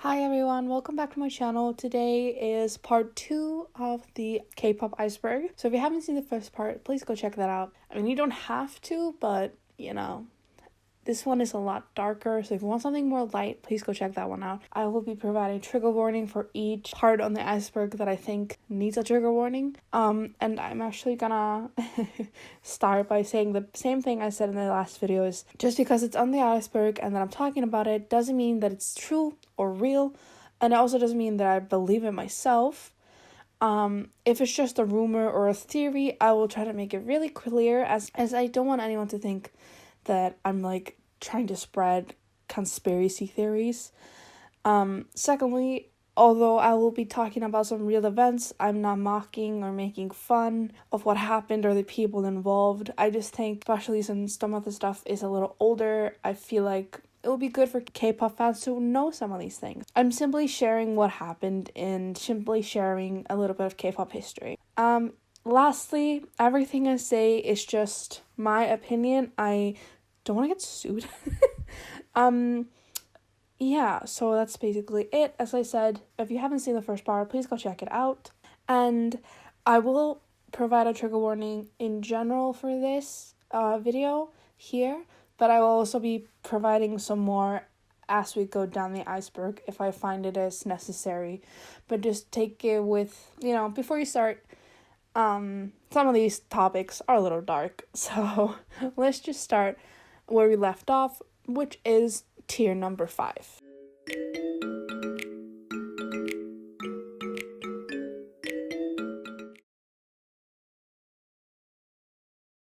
Hi everyone, welcome back to my channel. Today is part 2 of the K-pop iceberg. So if you haven't seen the first part, please go check that out. I mean, you don't have to, but this one is a lot darker. So if you want something more light, please go check that one out. I will be providing trigger warning for each part on the iceberg that I think needs a trigger warning. And I'm actually gonna start by saying the same thing I said in the last video is just because it's on the iceberg and that I'm talking about it doesn't mean that it's true or real, and it also doesn't mean that I believe it myself. If it's just a rumor or a theory, I will try to make it really clear as I don't want anyone to think that I'm like trying to spread conspiracy theories. Secondly, although I will be talking about some real events, I'm not mocking or making fun of what happened or the people involved. I just think, especially since some of the stuff is a little older, I feel like it will be good for K-pop fans to know some of these things. I'm simply sharing what happened and simply sharing a little bit of K-pop history. Lastly, everything I say is just my opinion. I don't want to get sued. Yeah, so that's basically it. As I said, if you haven't seen the first part, please go check it out. And I will provide a trigger warning in general for this video here, but I will also be providing some more as we go down the iceberg if I find it as necessary. But just take it with, before you start, some of these topics are a little dark. So let's just start where we left off, which is tier number 5.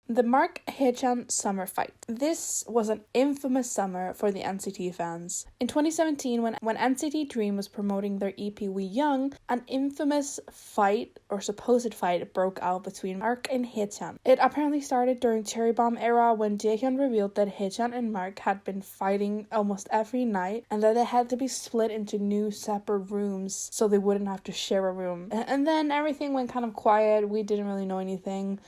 The Mark Haechan summer fight. This was an infamous summer for the NCT fans. In 2017, when NCT Dream was promoting their EP We Young, an infamous fight, or supposed fight, broke out between Mark and Haechan. It apparently started during Cherry Bomb era when Jaehyun revealed that Haechan and Mark had been fighting almost every night and that they had to be split into new separate rooms so they wouldn't have to share a room. And then everything went kind of quiet. We didn't really know anything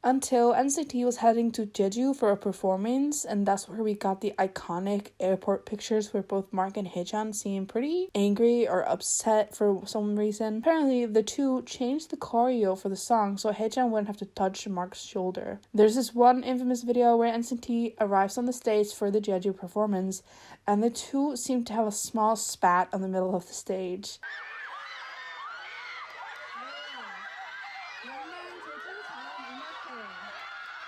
until NCT was heading to Jeju for a performance, and that's where we got the iconic airport pictures where both Mark and Haechan seem pretty angry or upset for some reason. Apparently, the two changed the choreo for the song so Haechan wouldn't have to touch Mark's shoulder. There's this one infamous video where NCT arrives on the stage for the Jeju performance, and the two seem to have a small spat on the middle of the stage.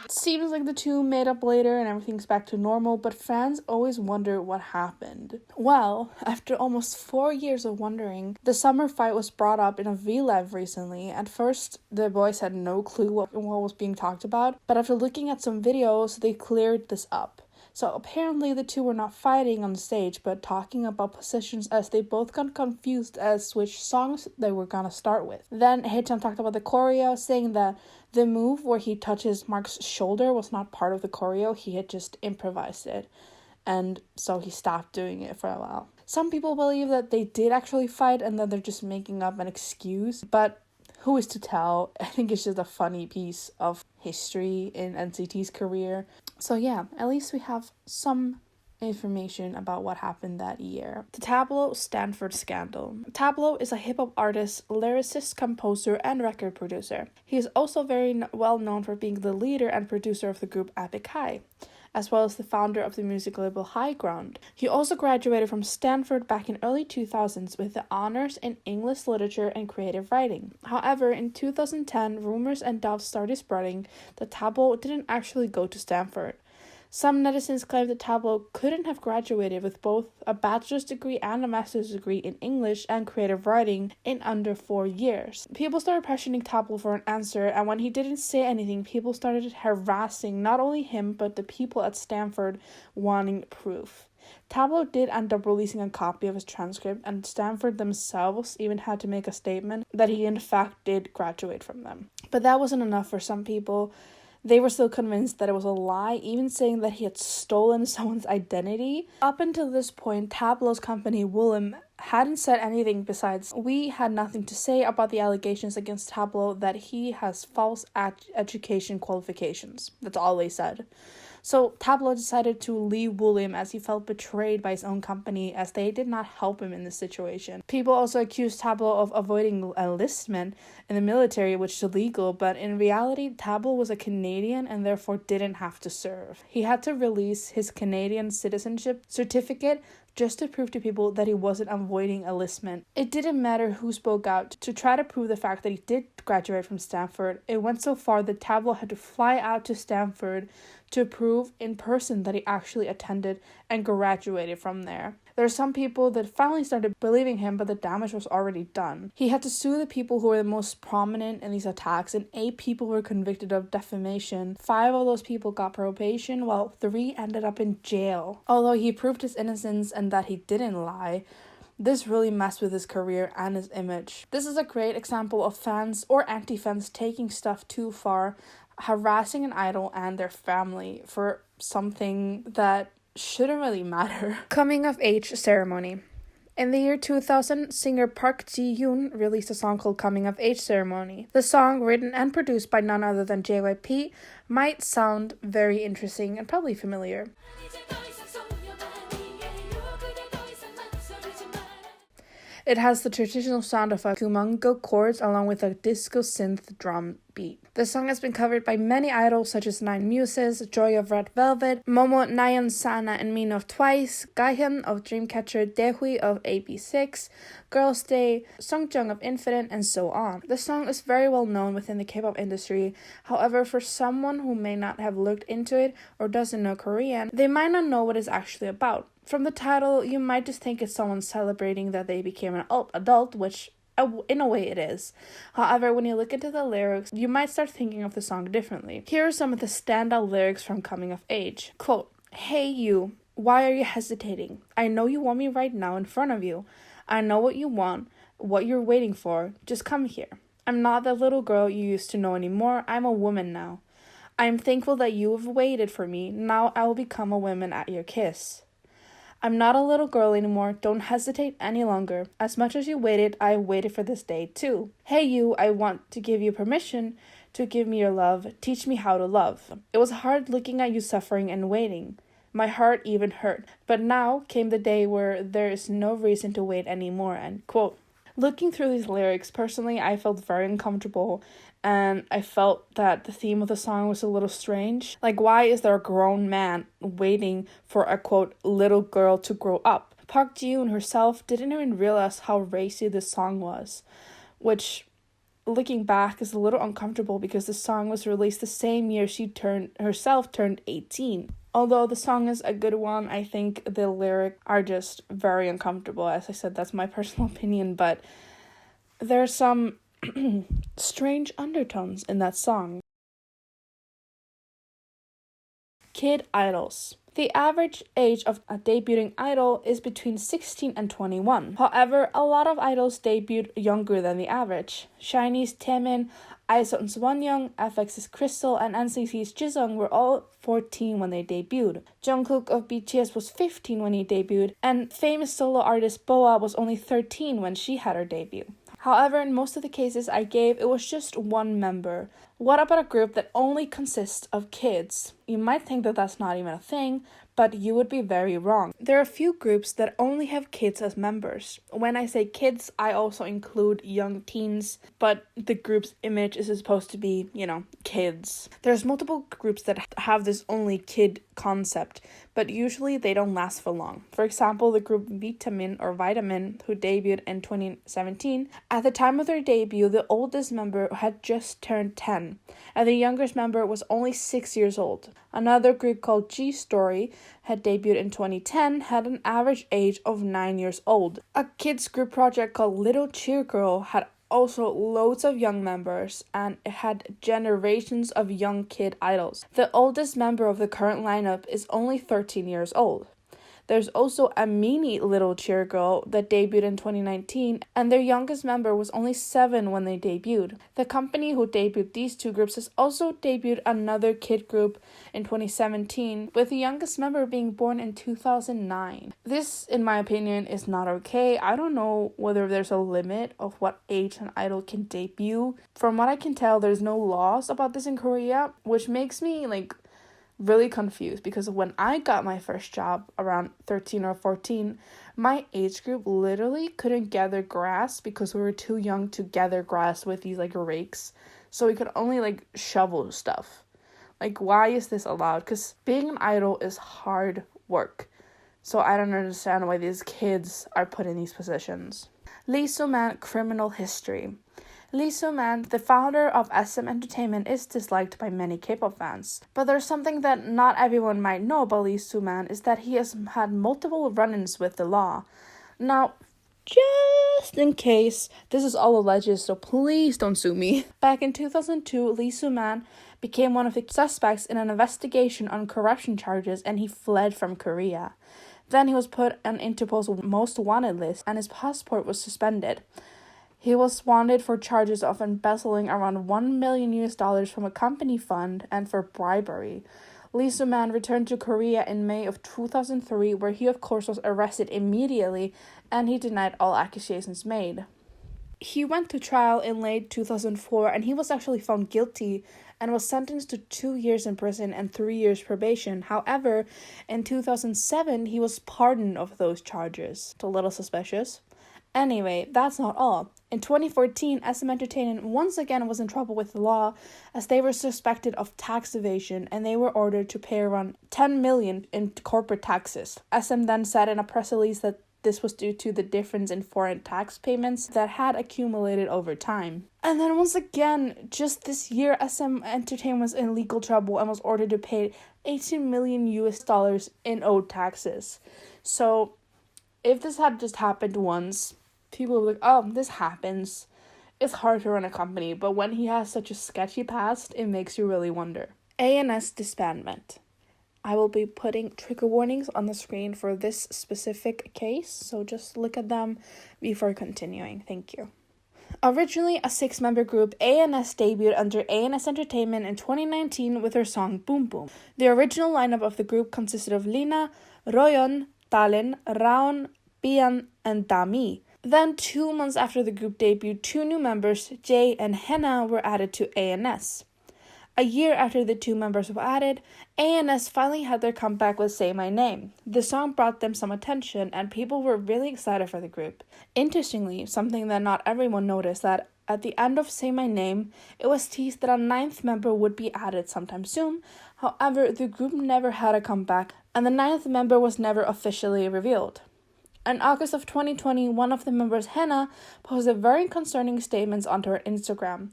It seems like the two made up later and everything's back to normal, but fans always wonder what happened. Well, after almost 4 years of wondering, the summer fight was brought up in a V-Live recently. At first, the boys had no clue what was being talked about, but after looking at some videos, they cleared this up. So apparently the two were not fighting on the stage, but talking about positions as they both got confused as which songs they were gonna start with. Then Haechan talked about the choreo, saying that the move where he touches Mark's shoulder was not part of the choreo, he had just improvised it. And so he stopped doing it for a while. Some people believe that they did actually fight and that they're just making up an excuse, but who is to tell? I think it's just a funny piece of history in NCT's career. So yeah, at least we have some information about what happened that year. The Tablo Stanford scandal. Tablo is a hip-hop artist, lyricist, composer, and record producer. He is also very well known for being the leader and producer of the group Epic High, as well as the founder of the music label High Ground. He also graduated from Stanford back in early 2000s with the honors in English literature and creative writing. However, in 2010, rumors and doubts started spreading that Tablo didn't actually go to Stanford. Some netizens claimed that Tablo couldn't have graduated with both a bachelor's degree and a master's degree in English and creative writing in under 4 years. People started pressuring Tablo for an answer, and when he didn't say anything, people started harassing not only him but the people at Stanford wanting proof. Tablo did end up releasing a copy of his transcript, and Stanford themselves even had to make a statement that he in fact did graduate from them. But that wasn't enough for some people. They were still convinced that it was a lie, even saying that he had stolen someone's identity. Up until this point, Tablo's company, Willem, hadn't said anything besides, "We had nothing to say about the allegations against Tablo that he has false education qualifications." That's all they said. So Tablo decided to leave William as he felt betrayed by his own company as they did not help him in this situation. People also accused Tablo of avoiding enlistment in the military, which is illegal, but in reality, Tablo was a Canadian and therefore didn't have to serve. He had to release his Canadian citizenship certificate just to prove to people that he wasn't avoiding enlistment. It didn't matter who spoke out to try to prove the fact that he did graduate from Stanford. It went so far that Tablo had to fly out to Stanford to prove in person that he actually attended and graduated from there. There are some people that finally started believing him, but the damage was already done. He had to sue the people who were the most prominent in these attacks, and 8 people were convicted of defamation. 5 of those people got probation, while 3 ended up in jail. Although he proved his innocence and that he didn't lie, this really messed with his career and his image. This is a great example of fans or anti-fans taking stuff too far, harassing an idol and their family for something that shouldn't really matter. Coming of age ceremony. In the year 2000, singer Park Ji-yoon released a song called Coming of Age Ceremony. The song, written and produced by none other than JYP, might sound very interesting and probably familiar. It has the traditional sound of a kumango chords along with a disco synth drum beat. The song has been covered by many idols such as Nine Muses, Joy of Red Velvet, Momo, Nayeon, Sana, and Min of Twice, Gahyun of Dreamcatcher, Daehui of AB6, Girls' Day, Sungjoong of Infinite, and so on. The song is very well known within the K-pop industry. However, for someone who may not have looked into it or doesn't know Korean, they might not know what it's actually about. From the title, you might just think it's someone celebrating that they became an adult, which in a way it is. However, when you look into the lyrics, you might start thinking of the song differently. Here are some of the standout lyrics from Coming of Age. Quote, "Hey you, why are you hesitating? I know you want me right now in front of you. I know what you want, what you're waiting for. Just come here. I'm not that little girl you used to know anymore. I'm a woman now. I am thankful that you have waited for me. Now I will become a woman at your kiss. I'm not a little girl anymore. Don't hesitate any longer. As much as you waited, I waited for this day too. Hey you, I want to give you permission to give me your love. Teach me how to love. It was hard looking at you suffering and waiting. My heart even hurt. But now came the day where there is no reason to wait anymore." End quote. Looking through these lyrics, personally, I felt very uncomfortable, and I felt that the theme of the song was a little strange. Like, why is there a grown man waiting for a, quote, little girl to grow up? Park Ji-yoon herself didn't even realize how racy this song was, which, looking back, is a little uncomfortable because the song was released the same year she turned 18. Although the song is a good one, I think the lyrics are just very uncomfortable. As I said, that's my personal opinion, but there's some strange undertones in that song. Kid idols. The average age of a debuting idol is between 16 and 21. However, a lot of idols debuted younger than the average. SHINee's Taemin, IZON's Wonyoung, FX's Crystal, and NCT's Jisung were all 14 when they debuted. Jungkook of BTS was 15 when he debuted, and famous solo artist Boa was only 13 when she had her debut. However, in most of the cases I gave, it was just one member. What about a group that only consists of kids? You might think that that's not even a thing, but you would be very wrong. There are a few groups that only have kids as members. When I say kids, I also include young teens, but the group's image is supposed to be, kids. There's multiple groups that have this only kid concept, but usually they don't last for long. For example, the group Vitamin, who debuted in 2017, at the time of their debut, the oldest member had just turned 10, and the youngest member was only 6 years old. Another group called G-Story had debuted in 2010, had an average age of 9 years old. A kids group project called Little Cheer Girl had also loads of young members, and it had generations of young kid idols. The oldest member of the current lineup is only 13 years old. There's also a mini Little Cheer Girl that debuted in 2019, and their youngest member was only 7 when they debuted. The company who debuted these two groups has also debuted another kid group in 2017, with the youngest member being born in 2009. This, in my opinion, is not okay. I don't know whether there's a limit of what age an idol can debut. From what I can tell, there's no laws about this in Korea, which makes me really confused because when I got my first job around 13 or 14, my age group literally couldn't gather grass because we were too young to gather grass with these like rakes. So we could only like shovel stuff. Like, why is this allowed? Because being an idol is hard work. So I don't understand why these kids are put in these positions. Lee Soo-man criminal history. Lee Soo-man, the founder of SM Entertainment, is disliked by many K-pop fans. But there's something that not everyone might know about Lee Soo-man is that he has had multiple run-ins with the law. Now, just in case, this is all alleged, so please don't sue me. Back in 2002, Lee Soo-man became one of the suspects in an investigation on corruption charges and he fled from Korea. Then he was put on Interpol's most wanted list and his passport was suspended. He was wanted for charges of embezzling around $1 million from a company fund and for bribery. Lee Soo-man returned to Korea in May of 2003, where he of course was arrested immediately and he denied all accusations made. He went to trial in late 2004 and he was actually found guilty and was sentenced to 2 years in prison and 3 years probation. However, in 2007, he was pardoned of those charges. It's a little suspicious. Anyway, that's not all. In 2014, SM Entertainment once again was in trouble with the law as they were suspected of tax evasion and they were ordered to pay around $10 million in corporate taxes. SM then said in a press release that this was due to the difference in foreign tax payments that had accumulated over time. And then once again, just this year, SM Entertainment was in legal trouble and was ordered to pay $18 million in owed taxes. So if this had just happened once, people would be like, oh, this happens. It's hard to run a company, but when he has such a sketchy past, it makes you really wonder. ANS disbandment. I will be putting trigger warnings on the screen for this specific case, so just look at them before continuing. Thank you. Originally a 6-member group, ANS debuted under ANS Entertainment in 2019 with their song Boom Boom. The original lineup of the group consisted of Lina, Royeon, Talin, Raon, Bian, and Dami. Then 2 months after the group debuted, 2 new members, Jae and Hena, were added to ANS. A year after the 2 members were added, ANS finally had their comeback with Say My Name. The song brought them some attention and people were really excited for the group. Interestingly, something that not everyone noticed, that at the end of Say My Name, it was teased that a 9th member would be added sometime soon. However, the group never had a comeback and the 9th member was never officially revealed. In August of 2020, one of the members, Hena, posted very concerning statements onto her Instagram.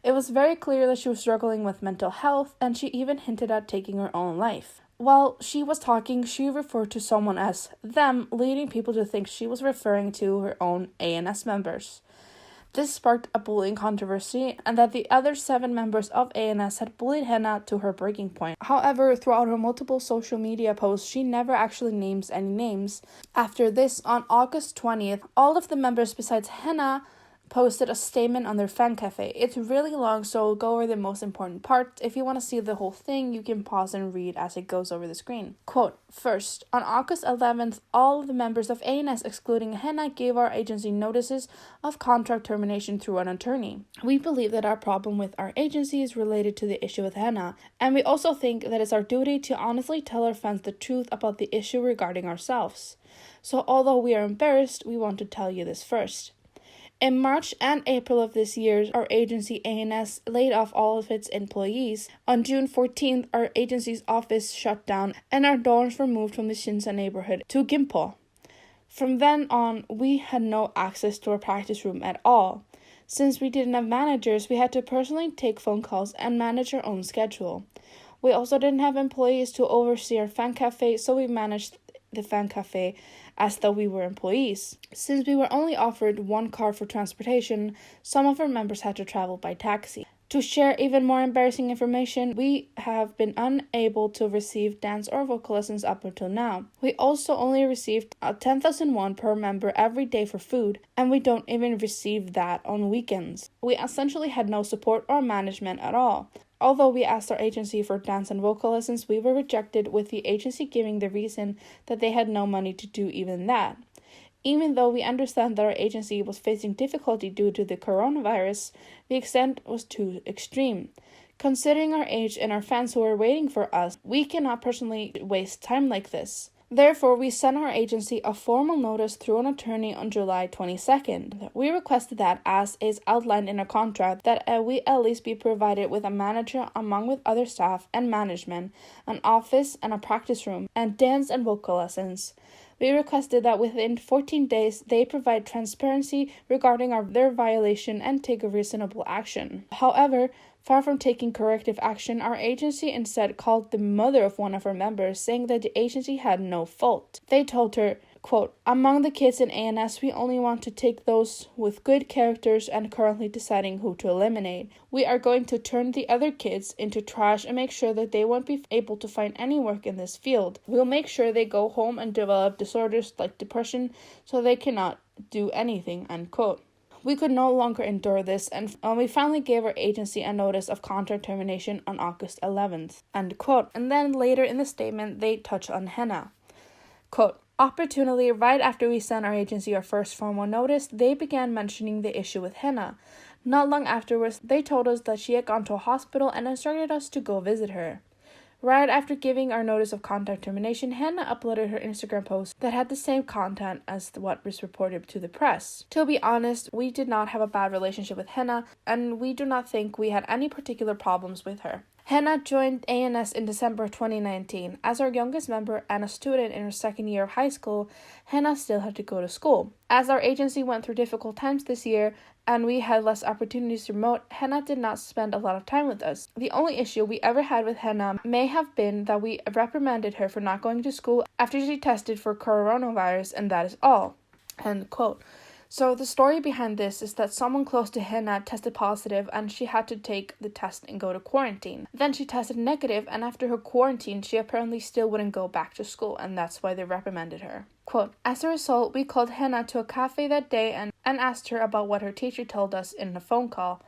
It was very clear that she was struggling with mental health, and she even hinted at taking her own life. While she was talking, she referred to someone as them, leading people to think she was referring to her own ANS members. This sparked a bullying controversy, and that the other 7 members of ANS had bullied Hena to her breaking point. However, throughout her multiple social media posts, she never actually names any names. After this, on August 20th, all of the members besides Hena posted a statement on their fan cafe. It's really long, so I'll go over the most important parts. If you want to see the whole thing, you can pause and read as it goes over the screen. Quote, first, on August 11th, all of the members of ANS, excluding Hena, gave our agency notices of contract termination through an attorney. We believe that our problem with our agency is related to the issue with Hena, and we also think that it's our duty to honestly tell our fans the truth about the issue regarding ourselves. So although we are embarrassed, we want to tell you this first. In March and April of this year, our agency ANS laid off all of its employees. On June 14th, our agency's office shut down and our dorms were moved from the Shinsa neighborhood to Gimpo. From then on, we had no access to our practice room at all. Since we didn't have managers, we had to personally take phone calls and manage our own schedule. We also didn't have employees to oversee our fan cafe, so we managed the fan cafe as though we were employees. Since we were only offered 1 car for transportation, some of our members had to travel by taxi. To share even more embarrassing information, we have been unable to receive dance or vocal lessons up until now. We also only received 10,000 won per member every day for food, and we don't even receive that on weekends. We essentially had no support or management at all. Although we asked our agency for dance and vocal lessons, we were rejected, with the agency giving the reason that they had no money to do even that. Even though we understand that our agency was facing difficulty due to the coronavirus, the extent was too extreme. Considering our age and our fans who are waiting for us, we cannot personally waste time like this. Therefore, we sent our agency a formal notice through an attorney on July 22nd. We requested that, as is outlined in our contract, that we at least be provided with a manager along with other staff and management, an office and a practice room, and dance and vocal lessons. We requested that within 14 days they provide transparency regarding their violation and take a reasonable action. However, far from taking corrective action, our agency instead called the mother of one of our members, saying that the agency had no fault. They told her, quote, "Among the kids in ANS, we only want to take those with good characters and currently deciding who to eliminate. We are going to turn the other kids into trash and make sure that they won't be able to find any work in this field. We'll make sure they go home and develop disorders like depression so they cannot do anything," end quote. We could no longer endure this, and we finally gave our agency a notice of contract termination on August 11th, end quote. And then later in the statement, they touch on henna. Quote, "Opportunely, right after we sent our agency our first formal notice, they began mentioning the issue with henna. Not long afterwards, they told us that she had gone to a hospital and instructed us to go visit her. Right after giving our notice of contract termination, Hannah uploaded her Instagram post that had the same content as what was reported to the press. To be honest, we did not have a bad relationship with Hannah, and we do not think we had any particular problems with her. Hannah joined ANS in December 2019. As our youngest member and a student in her second year of high school, Hannah still had to go to school. As our agency went through difficult times this year, and we had less opportunities to promote, Hannah did not spend a lot of time with us. The only issue we ever had with Hannah may have been that we reprimanded her for not going to school after she tested for coronavirus, and that is all." End quote. So the story behind this is that someone close to Hannah tested positive and she had to take the test and go to quarantine. Then she tested negative, and after her quarantine, she apparently still wouldn't go back to school, and that's why they reprimanded her. Quote, "As a result, we called Hannah to a cafe that day and asked her about what her teacher told us in a phone call.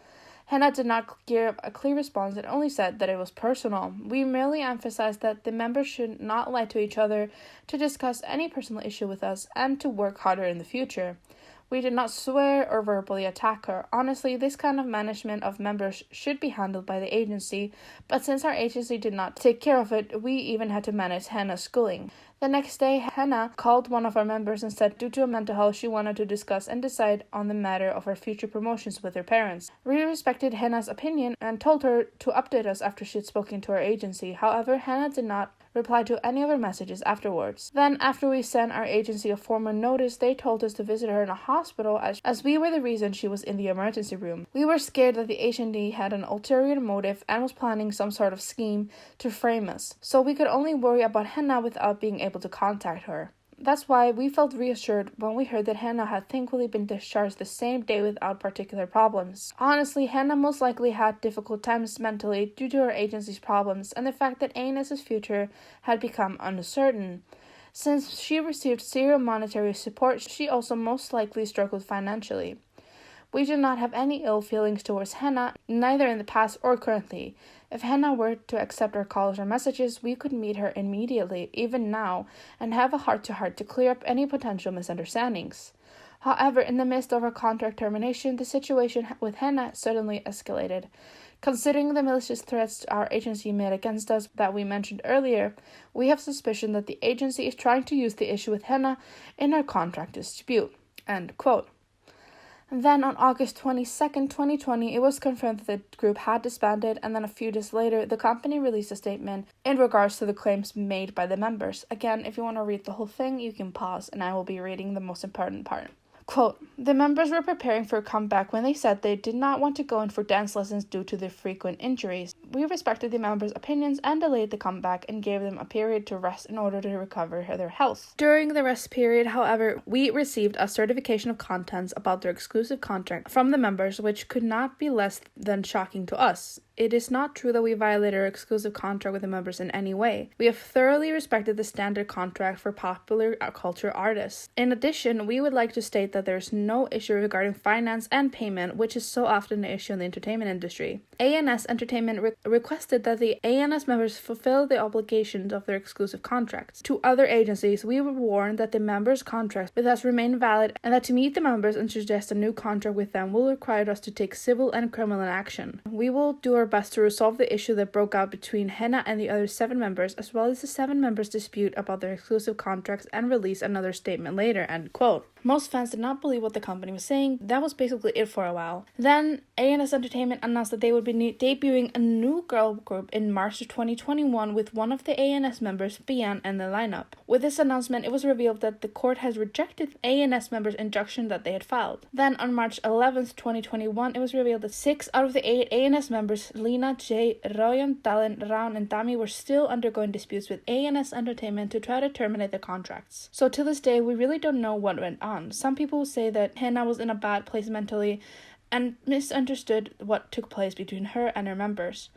Hannah did not give a clear response and only said that it was personal. We merely emphasized that the members should not lie to each other, to discuss any personal issue with us, and to work harder in the future. We did not swear or verbally attack her. Honestly, this kind of management of members should be handled by the agency, but since our agency did not take care of it, we even had to manage Hannah's schooling. The next day, Hannah called one of our members and said due to her mental health, she wanted to discuss and decide on the matter of her future promotions with her parents. We respected Hannah's opinion and told her to update us after she had spoken to our agency. However, Hannah did not reply to any of our messages afterwards. Then, after we sent our agency a formal notice, they told us to visit her in a hospital as we were the reason she was in the emergency room. We were scared that the agency had an ulterior motive and was planning some sort of scheme to frame us, so we could only worry about Hannah without being able to contact her. That's why we felt reassured when we heard that Hannah had thankfully been discharged the same day without particular problems. Honestly, Hannah most likely had difficult times mentally due to her agency's problems and the fact that ANS's future had become uncertain. Since she received zero monetary support, she also most likely struggled financially. We do not have any ill feelings towards Hannah, neither in the past or currently. If Hannah were to accept our calls or messages, we could meet her immediately, even now, and have a heart-to-heart to clear up any potential misunderstandings. However, in the midst of our contract termination, the situation with Hannah suddenly escalated. Considering the malicious threats our agency made against us that we mentioned earlier, we have suspicion that the agency is trying to use the issue with Hannah in our contract dispute." End quote. Then on August 22nd, 2020, it was confirmed that the group had disbanded, and then a few days later, the company released a statement in regards to the claims made by the members. Again, if you want to read the whole thing, you can pause, and I will be reading the most important part. Quote, "The members were preparing for a comeback when they said they did not want to go in for dance lessons due to their frequent injuries. We respected the members' opinions and delayed the comeback and gave them a period to rest in order to recover their health. During the rest period, however, we received a certification of contents about their exclusive contract from the members, which could not be less than shocking to us. It is not true that we violated our exclusive contract with the members in any way. We have thoroughly respected the standard contract for popular culture artists. In addition, we would like to state that there is no issue regarding finance and payment, which is so often an issue in the entertainment industry. ANS Entertainment requested that the ANS members fulfill the obligations of their exclusive contracts. To other agencies, we were warned that the members' contracts with us remain valid and that to meet the members and suggest a new contract with them will require us to take civil and criminal action. We will do our best to resolve the issue that broke out between Hena and the other 7 members, as well as the 7 members' dispute about their exclusive contracts, and release another statement later, end quote. Most fans did not believe what the company was saying. That was basically it for a while. Then, ANS Entertainment announced that they would be debuting a new girl group in March of 2021 with one of the ANS members, Bian, in the lineup. With this announcement, it was revealed that the court has rejected ANS members' injunction that they had filed. Then, on March 11th, 2021, it was revealed that 6 out of the 8 ANS members, Lena, Jay, Royan, Dallin, Raun, and Dami, were still undergoing disputes with ANS Entertainment to try to terminate their contracts. So to this day, we really don't know what went on. Some people say that Hena was in a bad place mentally and misunderstood what took place between her and her members.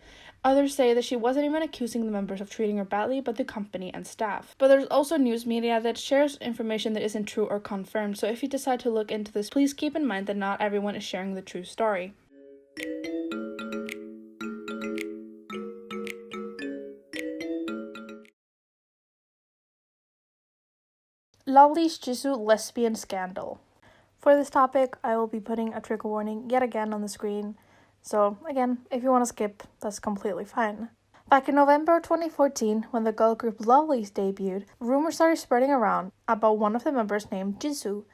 Others say that she wasn't even accusing the members of treating her badly, but the company and staff. But there's also news media that shares information that isn't true or confirmed, so if you decide to look into this, please keep in mind that not everyone is sharing the true story. Lovely's Jisoo lesbian scandal. For this topic, I will be putting a trigger warning yet again on the screen. So again, if you want to skip, that's completely fine. Back in November 2014, when the girl group Lovely's debuted, rumors started spreading around about one of the members named Jisoo.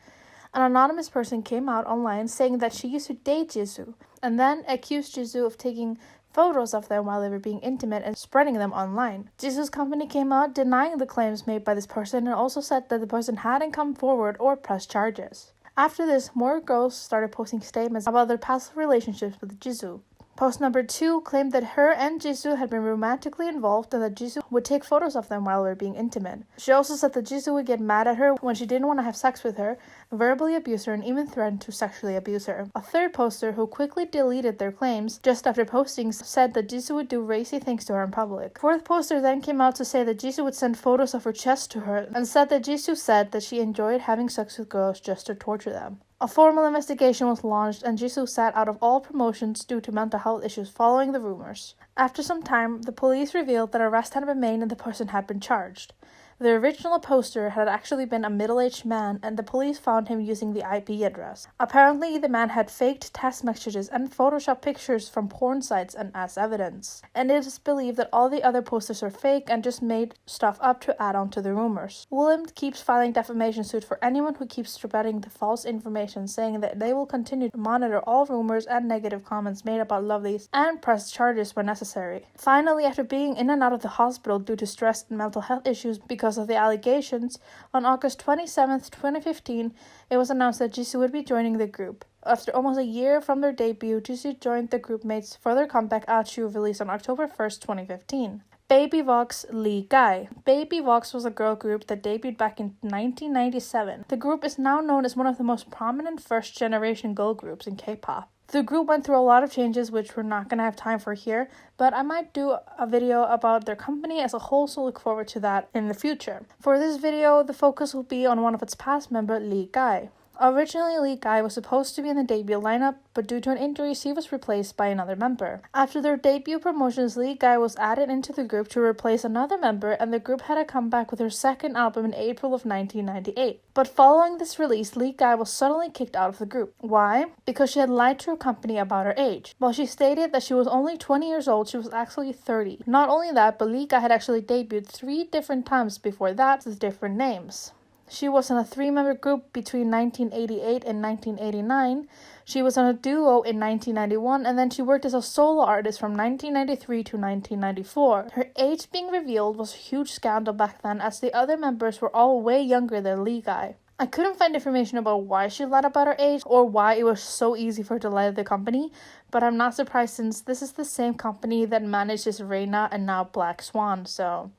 An anonymous person came out online saying that she used to date Jisoo, and then accused Jisoo of taking photos of them while they were being intimate and spreading them online. Jisoo's company came out denying the claims made by this person and also said that the person hadn't come forward or pressed charges. After this, more girls started posting statements about their past relationships with Jisoo. Post number 2 claimed that her and Jisoo had been romantically involved and that Jisoo would take photos of them while they were being intimate. She also said that Jisoo would get mad at her when she didn't want to have sex with her, verbally abuse her, and even threatened to sexually abuse her. A third poster, who quickly deleted their claims just after posting, said that Jisoo would do racy things to her in public. Fourth poster then came out to say that Jisoo would send photos of her chest to her and said that Jisoo said that she enjoyed having sex with girls just to torture them. A formal investigation was launched and Jisoo sat out of all promotions due to mental health issues following the rumors. After some time, the police revealed that arrest had been made and the person had been charged. The original poster had actually been a middle-aged man, and the police found him using the IP address. Apparently, the man had faked text messages and photoshopped pictures from porn sites and as evidence. And it is believed that all the other posters are fake and just made stuff up to add on to the rumors. William keeps filing defamation suit for anyone who keeps spreading the false information, saying that they will continue to monitor all rumors and negative comments made about Lovely's and press charges when necessary. Finally, after being in and out of the hospital due to stress and mental health issues because of the allegations, on August 27, 2015, it was announced that Jisoo would be joining the group. After almost a year from their debut, Jisoo joined the group mates for their comeback Achu, released on October 1st, 2015. Baby Vox Lee Guy. Baby Vox was a girl group that debuted back in 1997. The group is now known as one of the most prominent first-generation girl groups in K-pop. The group went through a lot of changes, which we're not going to have time for here, but I might do a video about their company as a whole, so look forward to that in the future. For this video, the focus will be on one of its past members, Lee Guy. Originally, Lee Guy was supposed to be in the debut lineup, but due to an injury, she was replaced by another member. After their debut promotions, Lee Guy was added into the group to replace another member, and the group had a comeback with her second album in April of 1998. But following this release, Lee Guy was suddenly kicked out of the group. Why? Because she had lied to her company about her age. While she stated that she was only 20 years old, she was actually 30. Not only that, but Lee Guy had actually debuted 3 different times before that with different names. She was in a 3-member group between 1988 and 1989. She was on a duo in 1991, and then she worked as a solo artist from 1993 to 1994. Her age being revealed was a huge scandal back then, as the other members were all way younger than Lee Guy. I couldn't find information about why she lied about her age or why it was so easy for her to lie to the company, but I'm not surprised since this is the same company that manages Reina and now Black Swan, so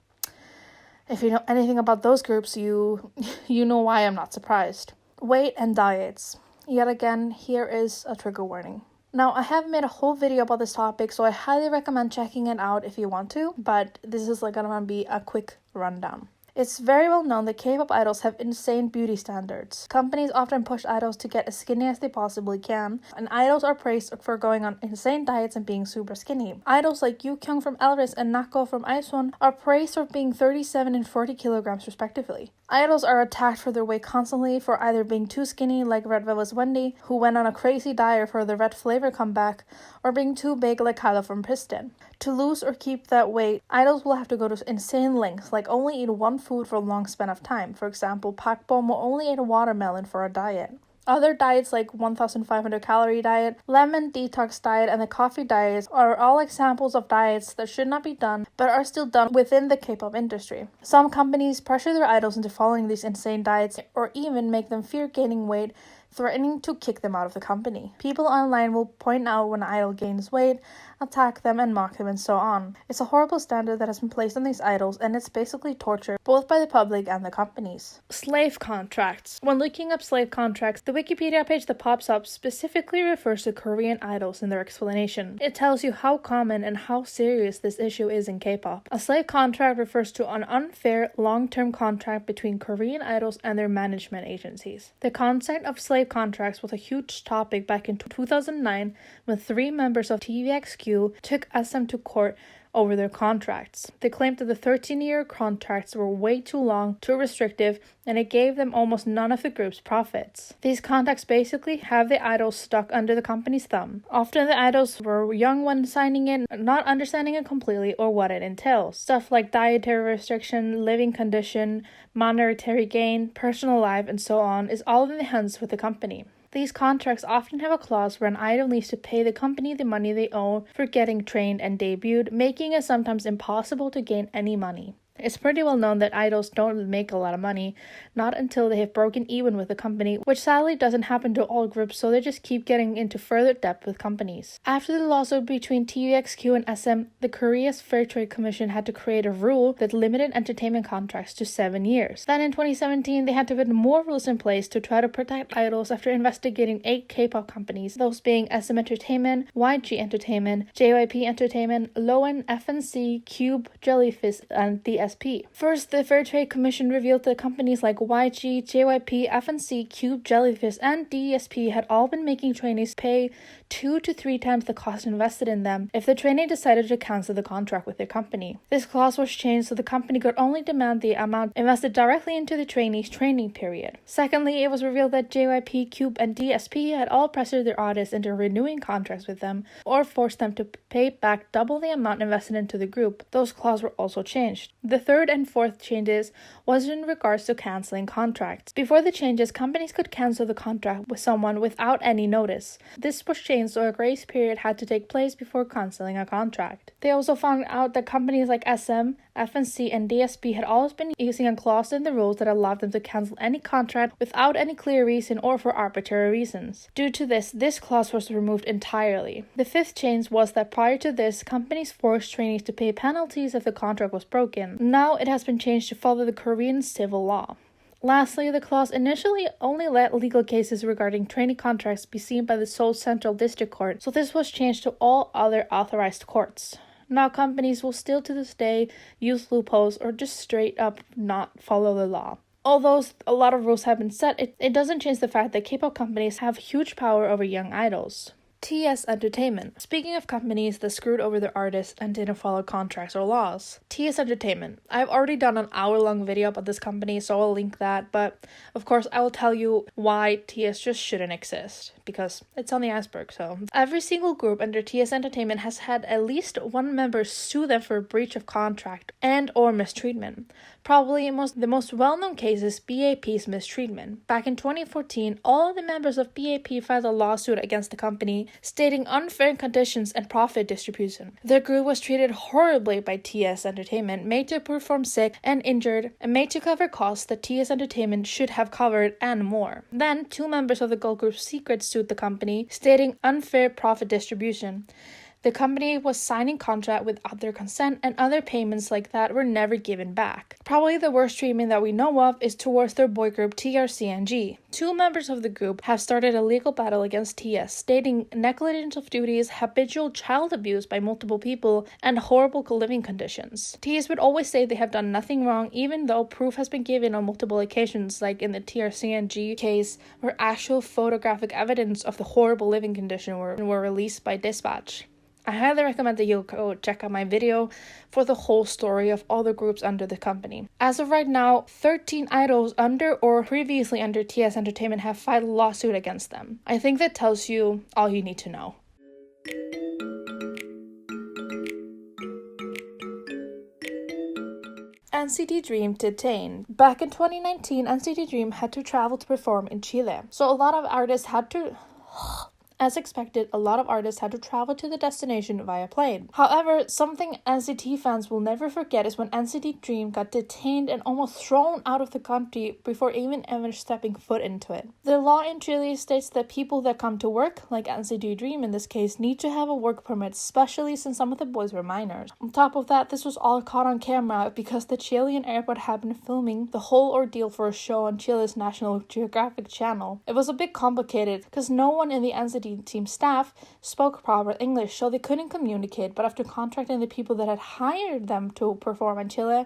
if you know anything about those groups, you know why I'm not surprised. Weight and diets. Yet again, here is a trigger warning. Now, I have made a whole video about this topic, so I highly recommend checking it out if you want to, but this is gonna be a quick rundown. It's very well known that K-pop idols have insane beauty standards. Companies often push idols to get as skinny as they possibly can, and idols are praised for going on insane diets and being super skinny. Idols like Yoo-kyung from Elris and Nako from ICEBERG are praised for being 37 and 40 kilograms respectively. Idols are attacked for their weight constantly, for either being too skinny like Red Velvet's Wendy, who went on a crazy diet for the red flavor comeback, or being too big like Kyla from Piston. To lose or keep that weight, idols will have to go to insane lengths, like only eat one food for a long span of time. For example, Park Bom will only eat a watermelon for a diet. Other diets like 1,500 calorie diet, lemon detox diet, and the coffee diets are all examples of diets that should not be done but are still done within the K-pop industry. Some companies pressure their idols into following these insane diets or even make them fear gaining weight, threatening to kick them out of the company. People online will point out when an idol gains weight, attack them, and mock them, and so on. It's a horrible standard that has been placed on these idols, and it's basically torture, both by the public and the companies. Slave contracts. When looking up slave contracts, the Wikipedia page that pops up specifically refers to Korean idols in their explanation. It tells you how common and how serious this issue is in K-pop. A slave contract refers to an unfair, long-term contract between Korean idols and their management agencies. The concept of slave contracts was a huge topic back in 2009 when 3 members of TVXQ took SM to court over their contracts. They claimed that the 13-year contracts were way too long, too restrictive, and it gave them almost none of the group's profits. These contracts basically have the idols stuck under the company's thumb. Often the idols were young when signing in, not understanding it completely or what it entails. Stuff like dietary restriction, living condition, monetary gain, personal life, and so on is all in the hands with the company. These contracts often have a clause where an idol needs to pay the company the money they owe for getting trained and debuted, making it sometimes impossible to gain any money. It's pretty well known that idols don't make a lot of money, not until they have broken even with the company, which sadly doesn't happen to all groups, so they just keep getting into further debt with companies. After the lawsuit between TVXQ and SM, the Korea's Fair Trade Commission had to create a rule that limited entertainment contracts to 7 years. Then in 2017, they had to put more rules in place to try to protect idols after investigating 8 K-pop companies, those being SM Entertainment, YG Entertainment, JYP Entertainment, Lowen, FNC, Cube, Jellyfish, and DSP. First, the Fair Trade Commission revealed that companies like YG, JYP, FNC, Cube, Jellyfish, and DSP had all been making trainees pay 2 to 3 times the cost invested in them if the trainee decided to cancel the contract with their company. This clause was changed so the company could only demand the amount invested directly into the trainee's training period. Secondly, it was revealed that JYP, Cube, and DSP had all pressured their artists into renewing contracts with them or forced them to pay back double the amount invested into the group. Those clauses were also changed. The third and fourth changes was in regards to canceling contracts. Before the changes, companies could cancel the contract with someone without any notice. This was changed so a grace period had to take place before canceling a contract. They also found out that companies like SM, FNC, and DSP had always been using a clause in the rules that allowed them to cancel any contract without any clear reason or for arbitrary reasons. Due to this clause was removed entirely. The fifth change was that prior to this, companies forced trainees to pay penalties if the contract was broken. Now it has been changed to follow the Korean civil law. Lastly, the clause initially only let legal cases regarding trainee contracts be seen by the Seoul Central District Court, so this was changed to all other authorized courts. Now companies will still to this day use loopholes or just straight up not follow the law. Although a lot of rules have been set, it doesn't change the fact that K-pop companies have huge power over young idols. TS Entertainment. Speaking of companies that screwed over their artists and didn't follow contracts or laws. TS Entertainment. I've already done an hour-long video about this company, so I'll link that, but of course I will tell you why TS just shouldn't exist, because it's on the iceberg. So every single group under TS Entertainment has had at least one member sue them for breach of contract and or mistreatment. Probably the most well-known case is BAP's mistreatment. Back in 2014, all of the members of BAP filed a lawsuit against the company stating unfair conditions and profit distribution. The group was treated horribly by TS Entertainment, made to perform sick and injured, and made to cover costs that TS Entertainment should have covered and more. Then, 2 members of the girl group Secret sued the company, stating unfair profit distribution. The company was signing contract without their consent, and other payments like that were never given back. Probably the worst treatment that we know of is towards their boy group TRCNG. 2 members of the group have started a legal battle against TS, stating negligence of duties, habitual child abuse by multiple people, and horrible living conditions. TS would always say they have done nothing wrong, even though proof has been given on multiple occasions, like in the TRCNG case, where actual photographic evidence of the horrible living condition were released by dispatch. I highly recommend that you go check out my video for the whole story of all the groups under the company. As of right now, 13 idols under or previously under TS Entertainment have filed a lawsuit against them. I think that tells you all you need to know. NCT Dream detained. Back in 2019, NCT Dream had to travel to perform in Chile. So a lot of artists had to... As expected, a lot of artists had to travel to the destination via plane. However, something NCT fans will never forget is when NCT Dream got detained and almost thrown out of the country before even ever stepping foot into it. The law in Chile states that people that come to work, like NCT Dream in this case, need to have a work permit, especially since some of the boys were minors. On top of that, this was all caught on camera because the Chilean airport had been filming the whole ordeal for a show on Chile's National Geographic channel. It was a bit complicated because no one in the NCT team staff spoke proper English, so they couldn't communicate, but after contacting the people that had hired them to perform in Chile,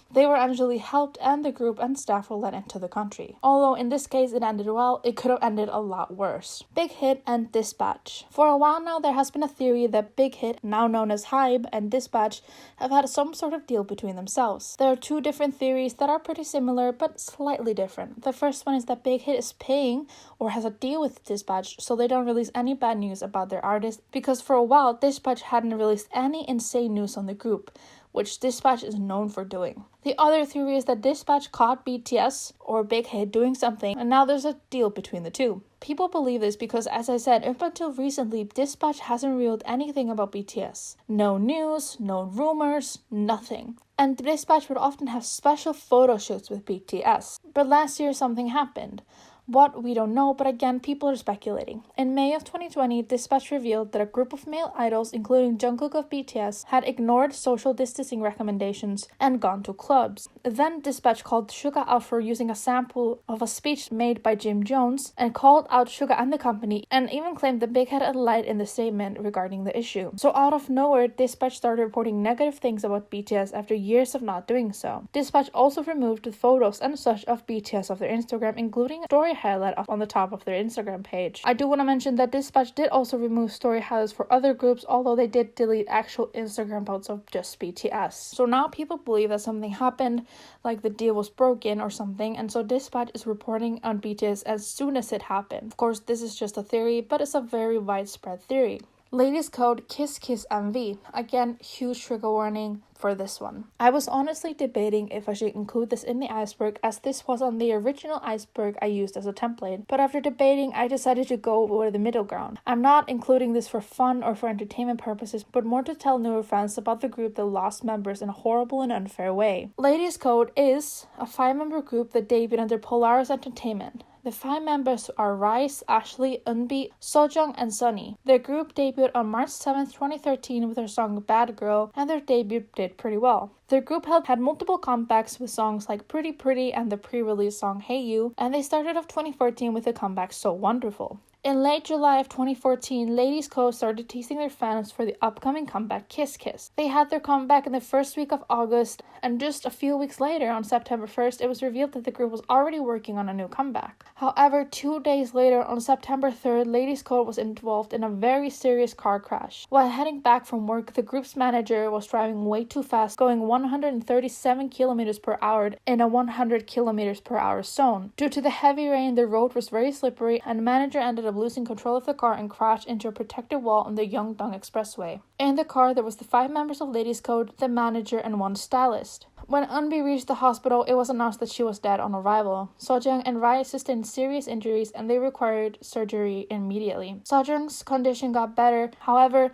they were actually helped and the group and staff were let into the country. Although in this case it ended well, it could have ended a lot worse. Big Hit and Dispatch. For a while now there has been a theory that Big Hit, now known as Hybe, and Dispatch have had some sort of deal between themselves. There are two different theories that are pretty similar but slightly different. The first one is that Big Hit is paying or has a deal with Dispatch so they don't release any bad news about their artist, because for a while Dispatch hadn't released any insane news on the group, which Dispatch is known for doing. The other theory is that Dispatch caught BTS or Big Hit doing something, and now there's a deal between the two. People believe this because, as I said, up until recently, Dispatch hasn't revealed anything about BTS. No news, no rumors, nothing. And Dispatch would often have special photo shoots with BTS. But last year something happened. What, we don't know, but again, people are speculating. In May of 2020, Dispatch revealed that a group of male idols, including Jungkook of BTS, had ignored social distancing recommendations and gone to clubs. Then Dispatch called Suga out for using a sample of a speech made by Jim Jones and called out Suga and the company, and even claimed that Big Hit had lied in the statement regarding the issue. So out of nowhere, Dispatch started reporting negative things about BTS after years of not doing so. Dispatch also removed the photos and such of BTS off their Instagram, including a story highlight up on the top of their Instagram page. I do want to mention that Dispatch did also remove story highlights for other groups, although they did delete actual Instagram posts of just BTS. So now people believe that something happened, like the deal was broken or something, and so Dispatch is reporting on BTS as soon as it happened. Of course, this is just a theory, but it's a very widespread theory. Latest code Kiss Kiss MV. Again, huge trigger warning for this one. I was honestly debating if I should include this in the iceberg, as this was on the original iceberg I used as a template, but after debating I decided to go with the middle ground. I'm not including this for fun or for entertainment purposes, but more to tell newer fans about the group that lost members in a horrible and unfair way. Latest code is a 5-member group that debuted under Polaris Entertainment. The 5 members are Rise, Ashley, Eunbi, Sojung, and Sunny. Their group debuted on March 7th, 2013 with their song Bad Girl, and their debut did pretty well. Their group had multiple comebacks with songs like Pretty Pretty and the pre-release song Hey You, and they started off 2014 with a comeback So Wonderful. In late July of 2014, Ladies Co started teasing their fans for the upcoming comeback Kiss Kiss. They had their comeback in the first week of August, and just a few weeks later, on September 1st, it was revealed that the group was already working on a new comeback. However, 2 days later, on September 3rd, Ladies Co was involved in a very serious car crash. While heading back from work, the group's manager was driving way too fast, going 137 kilometers per hour in a 100 kilometers per hour zone. Due to the heavy rain, the road was very slippery, and the manager ended up losing control of the car and crashed into a protected wall on the Yeongdong Expressway. In the car, there was the 5 members of Ladies Code, the manager, and 1 stylist. When Eunbi reached the hospital, it was announced that she was dead on arrival. Sojung and Rai sustained serious injuries and they required surgery immediately. Sojung's condition got better, however,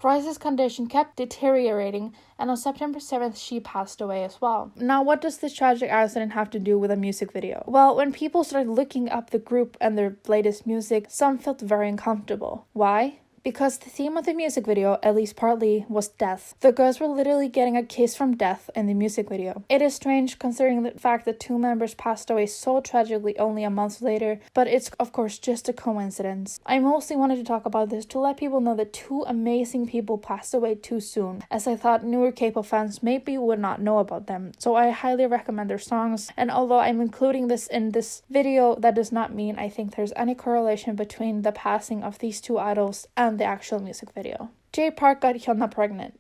Rice's condition kept deteriorating, and on September 7th, she passed away as well. Now, what does this tragic accident have to do with a music video? Well, when people started looking up the group and their latest music, some felt very uncomfortable. Why? Because the theme of the music video, at least partly, was death. The girls were literally getting a kiss from death in the music video. It is strange considering the fact that 2 members passed away so tragically only a month later, but it's of course just a coincidence. I mostly wanted to talk about this to let people know that 2 amazing people passed away too soon, as I thought newer K-pop fans maybe would not know about them, so I highly recommend their songs, and although I'm including this in this video, that does not mean I think there's any correlation between the passing of these 2 idols and the actual music video. Jay Park got Hyuna pregnant.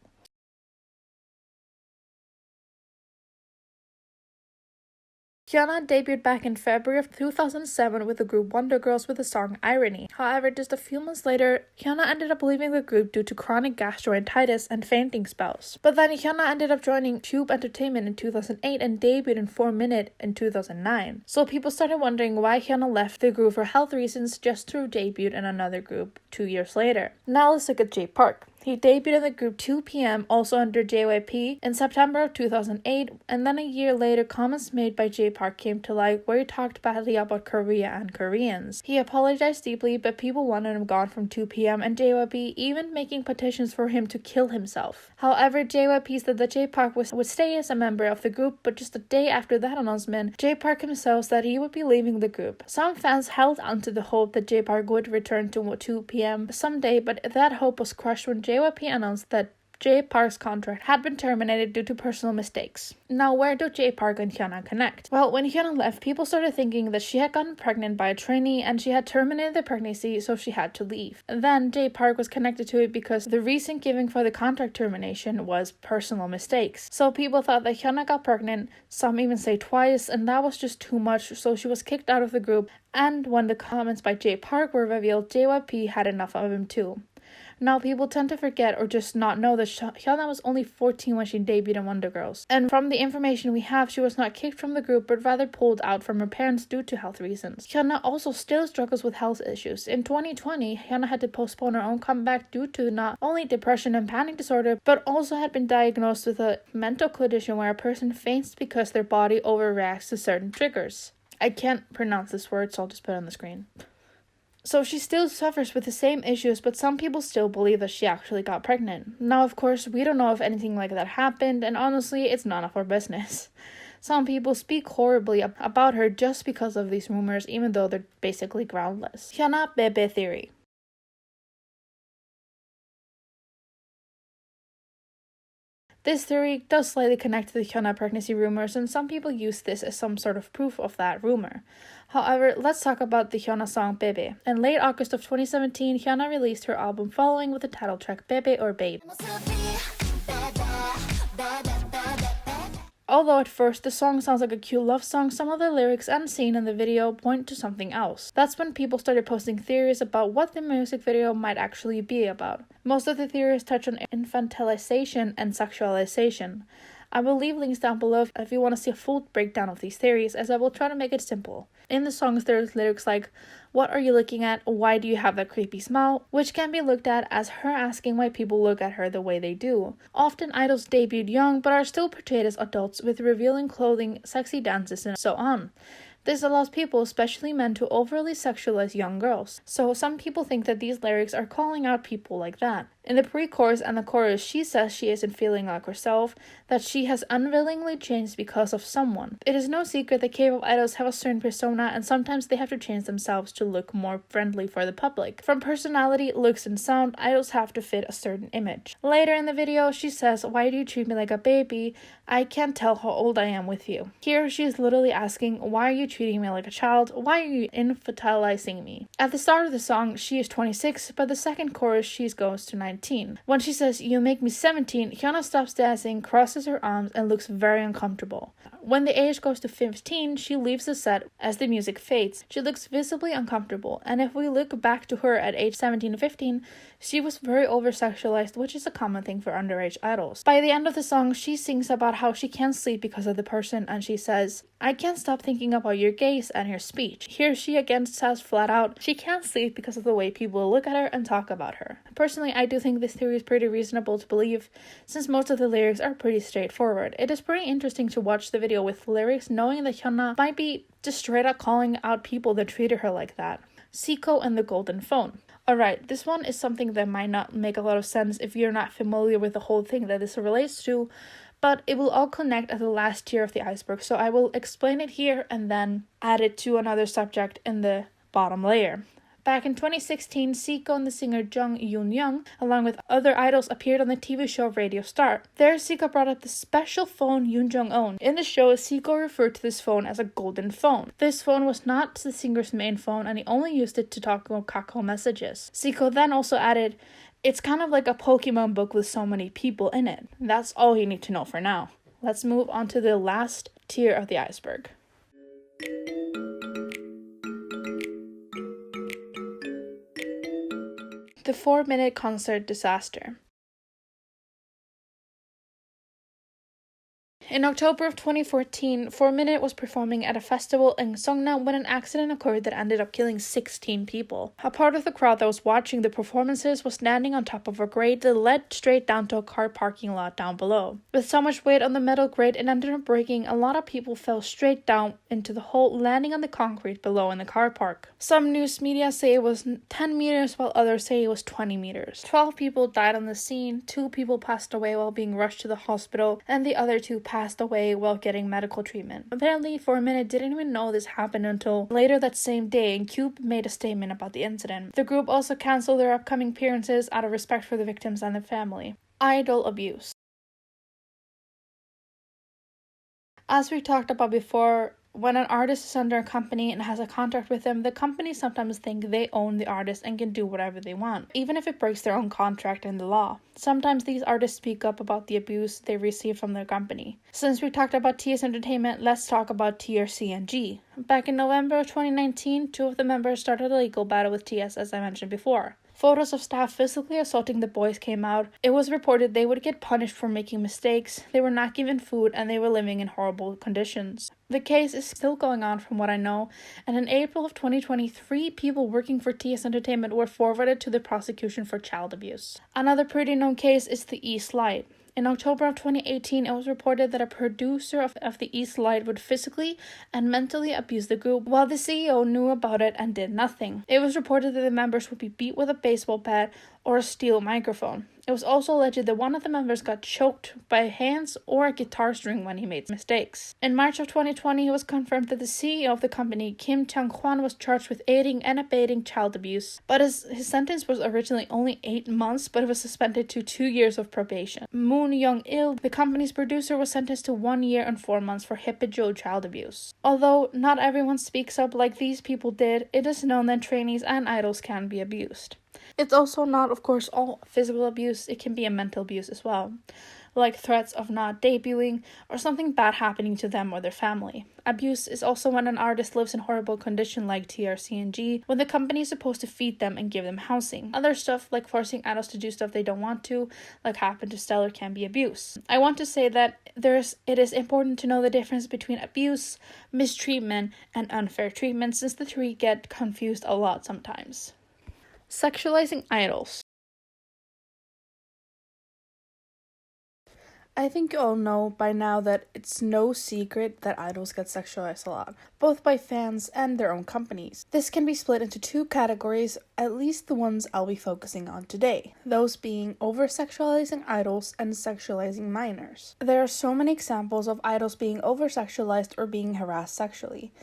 Hyuna debuted back in February of 2007 with the group Wonder Girls with the song Irony. However, just a few months later, Hyuna ended up leaving the group due to chronic gastroenteritis and fainting spells. But then Hyuna ended up joining Tube Entertainment in 2008 and debuted in 4 Minute in 2009. So people started wondering why Hyuna left the group for health reasons just to debut in another group 2 years later. Now let's look at Jay Park. He debuted in the group 2PM, also under JYP, in September of 2008, and then a year later, comments made by Jay Park came to light where he talked badly about Korea and Koreans. He apologized deeply, but people wanted him gone from 2PM and JYP, even making petitions for him to kill himself. However, JYP said that Jay Park would stay as a member of the group, but just a day after that announcement, Jay Park himself said he would be leaving the group. Some fans held onto the hope that Jay Park would return to 2PM someday, but that hope was crushed when JYP announced that Jay Park's contract had been terminated due to personal mistakes. Now, where do Jay Park and Hyuna connect? Well, when Hyuna left, people started thinking that she had gotten pregnant by a trainee and she had terminated the pregnancy, so she had to leave. And then Jay Park was connected to it because the reason given for the contract termination was personal mistakes. So people thought that Hyuna got pregnant, some even say twice, and that was just too much, so she was kicked out of the group. And when the comments by Jay Park were revealed, JYP had enough of him too. Now, people tend to forget or just not know that Hyuna was only 14 when she debuted in Wonder Girls. And from the information we have, she was not kicked from the group, but rather pulled out from her parents due to health reasons. Hyuna also still struggles with health issues. In 2020, Hyuna had to postpone her own comeback due to not only depression and panic disorder, but also had been diagnosed with a mental condition where a person faints because their body overreacts to certain triggers. I can't pronounce this word, so I'll just put it on the screen. So she still suffers with the same issues, but some people still believe that she actually got pregnant. Now, of course, we don't know if anything like that happened, and honestly, it's none of our business. Some people speak horribly about her just because of these rumors, even though they're basically groundless. Hyuna Bebe theory. This theory does slightly connect to the Hyuna pregnancy rumors, and some people use this as some sort of proof of that rumor. However, let's talk about the Hyuna song Bebe. In late August of 2017, Hyuna released her album Following with the title track Bebe or Babe. Although at first the song sounds like a cute love song, some of the lyrics and scene in the video point to something else. That's when people started posting theories about what the music video might actually be about. Most of the theories touch on infantilization and sexualization. I will leave links down below if you want to see a full breakdown of these theories, as I will try to make it simple. In the songs, there's lyrics like, "What are you looking at? Why do you have that creepy smile?" which can be looked at as her asking why people look at her the way they do. Often idols debuted young but are still portrayed as adults with revealing clothing, sexy dances, and so on. This allows people, especially men, to overly sexualize young girls. So some people think that these lyrics are calling out people like that. In the pre-chorus and the chorus, she says she isn't feeling like herself, that she has unwillingly changed because of someone. It is no secret that K-pop idols have a certain persona, and sometimes they have to change themselves to look more friendly for the public. From personality, looks, and sound, idols have to fit a certain image. Later in the video, she says, "Why do you treat me like a baby? I can't tell how old I am with you." Here, she is literally asking, why are you treating me like a child? Why are you infantilizing me? At the start of the song, she is 26, but the second chorus, she goes to 19. When she says, "You make me 17, Hyuna stops dancing, crosses her arms, and looks very uncomfortable. When the age goes to 15, she leaves the set as the music fades. She looks visibly uncomfortable, and if we look back to her at age 17 to 15, she was very over-sexualized, which is a common thing for underage idols. By the end of the song, she sings about how she can't sleep because of the person, and she says, "I can't stop thinking about your gaze and your speech." Here she again says flat out, she can't sleep because of the way people look at her and talk about her. Personally, I do think this theory is pretty reasonable to believe, since most of the lyrics are pretty straightforward. It is pretty interesting to watch the video with lyrics knowing that Hyuna might be just straight up calling out people that treated her like that. Zico and the golden phone. Alright, this one is something that might not make a lot of sense if you're not familiar with the whole thing that this relates to, but it will all connect at the last tier of the iceberg, so I will explain it here and then add it to another subject in the bottom layer. Back in 2016, Zico and the singer Jung Yoon-young, along with other idols, appeared on the TV show Radio Star. There, Zico brought up the special phone Yoon-jung owned. In the show, Zico referred to this phone as a golden phone. This phone was not the singer's main phone, and he only used it to talk on Kakao messages. Zico then also added, "It's kind of like a Pokemon book with so many people in it." That's all you need to know for now. Let's move on to the last tier of the iceberg. The 4-minute concert disaster. In October of 2014, 4-Minute was performing at a festival in Seongnam when an accident occurred that ended up killing 16 people. A part of the crowd that was watching the performances was standing on top of a grate that led straight down to a car parking lot down below. With so much weight on the metal grate, it ended up breaking. A lot of people fell straight down into the hole, landing on the concrete below in the car park. Some news media say it was 10 meters, while others say it was 20 meters. 12 people died on the scene, 2 people passed away while being rushed to the hospital, and the other 2 passed away while getting medical treatment. Apparently, 4-Minute didn't even know this happened until later that same day, and KPOP made a statement about the incident. The group also canceled their upcoming appearances out of respect for the victims and their family. Idol abuse. As we talked about before, when an artist is under a company and has a contract with them, the companies sometimes think they own the artist and can do whatever they want, even if it breaks their own contract and the law. Sometimes these artists speak up about the abuse they receive from their company. Since we talked about TS Entertainment, let's talk about TRCNG. Back in November of 2019, 2 of the members started a legal battle with TS, as I mentioned before. Photos of staff physically assaulting the boys came out. It was reported they would get punished for making mistakes, they were not given food, and they were living in horrible conditions. The case is still going on from what I know, and in April of 2023, people working for TS Entertainment were forwarded to the prosecution for child abuse. Another pretty known case is the East Light. In October of 2018, it was reported that a producer of the East Light would physically and mentally abuse the group, while the CEO knew about it and did nothing. It was reported that the members would be beat with a baseball bat or a steel microphone. It was also alleged that one of the members got choked by hands or a guitar string when he made mistakes. In March of 2020, it was confirmed that the CEO of the company, Kim Chang-hwan, was charged with aiding and abetting child abuse. But his sentence was originally only 8 months, but it was suspended to 2 years of probation. Moon Young-il, the company's producer, was sentenced to 1 year and 4 months for hippijo child abuse. Although not everyone speaks up like these people did, it is known that trainees and idols can be abused. It's also not, of course, all physical abuse. It can be a mental abuse as well, like threats of not debuting or something bad happening to them or their family. Abuse is also when an artist lives in horrible condition like TRCNG, when the company is supposed to feed them and give them housing. Other stuff, like forcing idols to do stuff they don't want to, like happened to Stellar, can be abuse. I want to say that it is important to know the difference between abuse, mistreatment, and unfair treatment, since the 3 get confused a lot sometimes. Sexualizing idols. I think you all know by now that it's no secret that idols get sexualized a lot, both by fans and their own companies. This can be split into 2 categories, at least the ones I'll be focusing on today, those being over-sexualizing idols and sexualizing minors. There are so many examples of idols being over-sexualized or being harassed sexually.